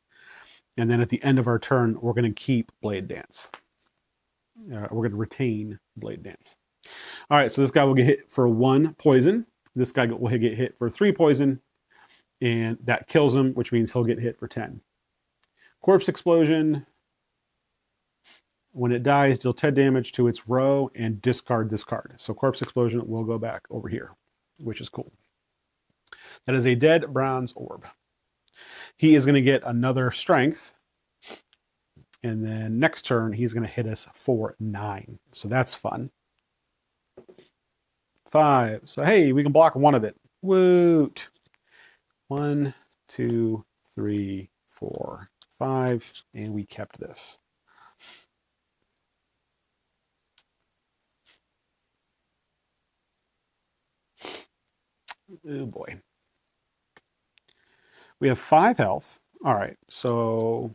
And then at the end of our turn, we're going to keep Blade Dance. We're going to retain Blade Dance. All right, so this guy will get hit for 1 poison. This guy will get hit for 3 poison, and that kills him, which means he'll get hit for 10. Corpse Explosion. When it dies, deal 10 damage to its row and discard this card. So Corpse Explosion will go back over here, which is cool. That is a dead bronze orb. He is going to get another strength. And then next turn, he's going to hit us for 9. So that's fun. 5. So, hey, we can block one of it. Woot. 1, 2, 3, 4, 5. And we kept this. Oh, boy. We have 5 health. All right, so...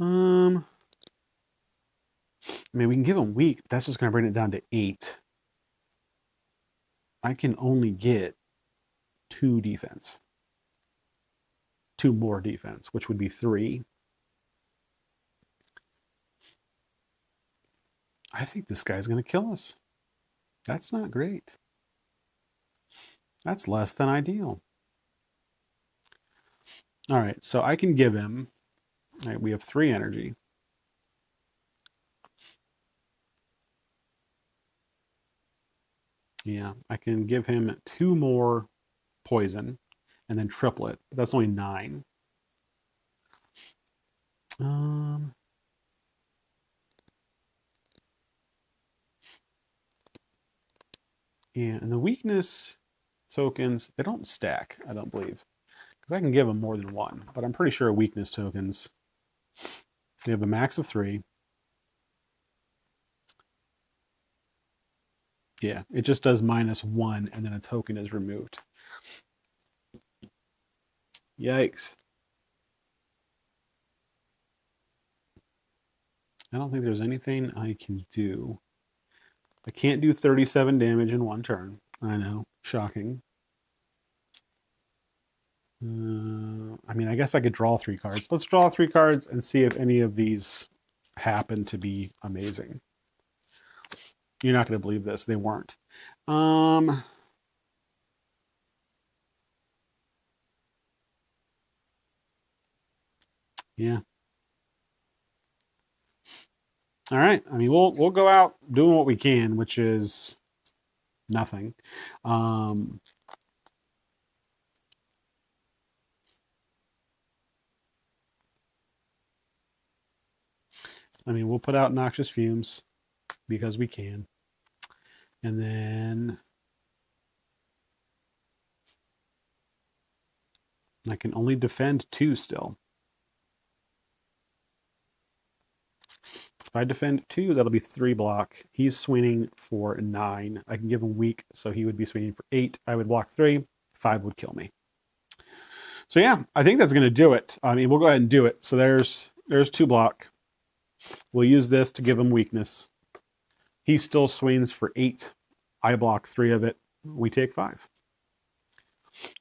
I mean, we can give him weak. That's just going to bring it down to 8. I can only get 2 defense. 2 more defense, which would be 3. I think this guy's going to kill us. That's not great. That's less than ideal. All right, so I can give him... All right, we have 3 energy. Yeah, I can give him 2 more poison and then triple it. But that's only 9. Yeah, and the weakness tokens, they don't stack, I don't believe. Because I can give them more than 1, but I'm pretty sure weakness tokens, we have a max of 3. Yeah, it just does -1 and then a token is removed. Yikes. I don't think there's anything I can do. I can't do 37 damage in 1 turn. I know, shocking. I mean, I guess I could draw 3 cards. Let's draw 3 cards and see if any of these happen to be amazing. You're not going to believe this. They weren't. Yeah. All right. I mean, we'll go out doing what we can, which is nothing. I mean, we'll put out noxious fumes because we can. And then I can only defend 2 still. If I defend 2, that'll be 3 block. He's swinging for 9. I can give him weak, so he would be swinging for 8. I would block 3. 5 would kill me. So yeah, I think that's going to do it. I mean, we'll go ahead and do it. So there's 2 block. We'll use this to give him weakness. He still swings for 8. I block 3 of it. We take 5.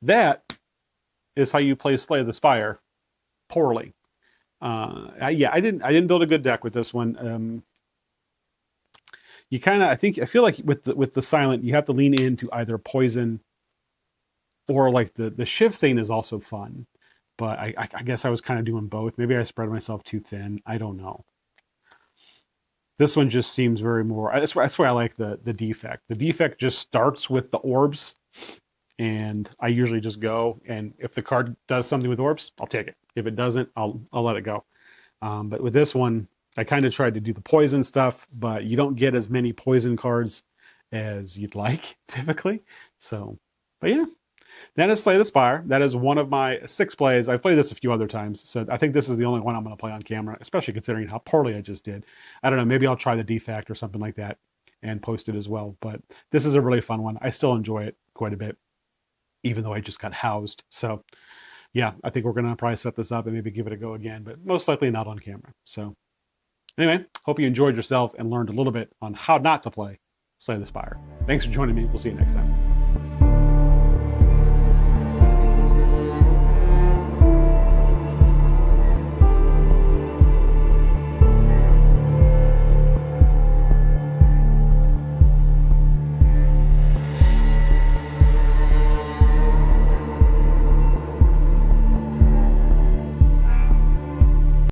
That is how you play Slay the Spire poorly. Yeah, I didn't build a good deck with this one. You kind of, I feel like with the silent, you have to lean into either poison or like the shift thing is also fun. But I guess I was kind of doing both. Maybe I spread myself too thin. I don't know. This one just seems very more. That's why I like the defect. The defect just starts with the orbs, and I usually just go. And if the card does something with orbs, I'll take it. If it doesn't, I'll let it go. But with this one, I kind of tried to do the poison stuff, but you don't get as many poison cards as you'd like typically. So, but yeah, that is Slay the Spire. That is one of my 6 plays. I've played this a few other times, so I think this is the only one I'm going to play on camera, especially considering how poorly I just did. I don't know, maybe I'll try the defect or something like that and post it as well. But this is a really fun one. I still enjoy it quite a bit, even though I just got housed. So yeah, I think we're going to probably set this up and maybe give it a go again, but most likely not on camera. So anyway, hope you enjoyed yourself and learned a little bit on how not to play Slay the Spire. Thanks for joining me. We'll see you next time.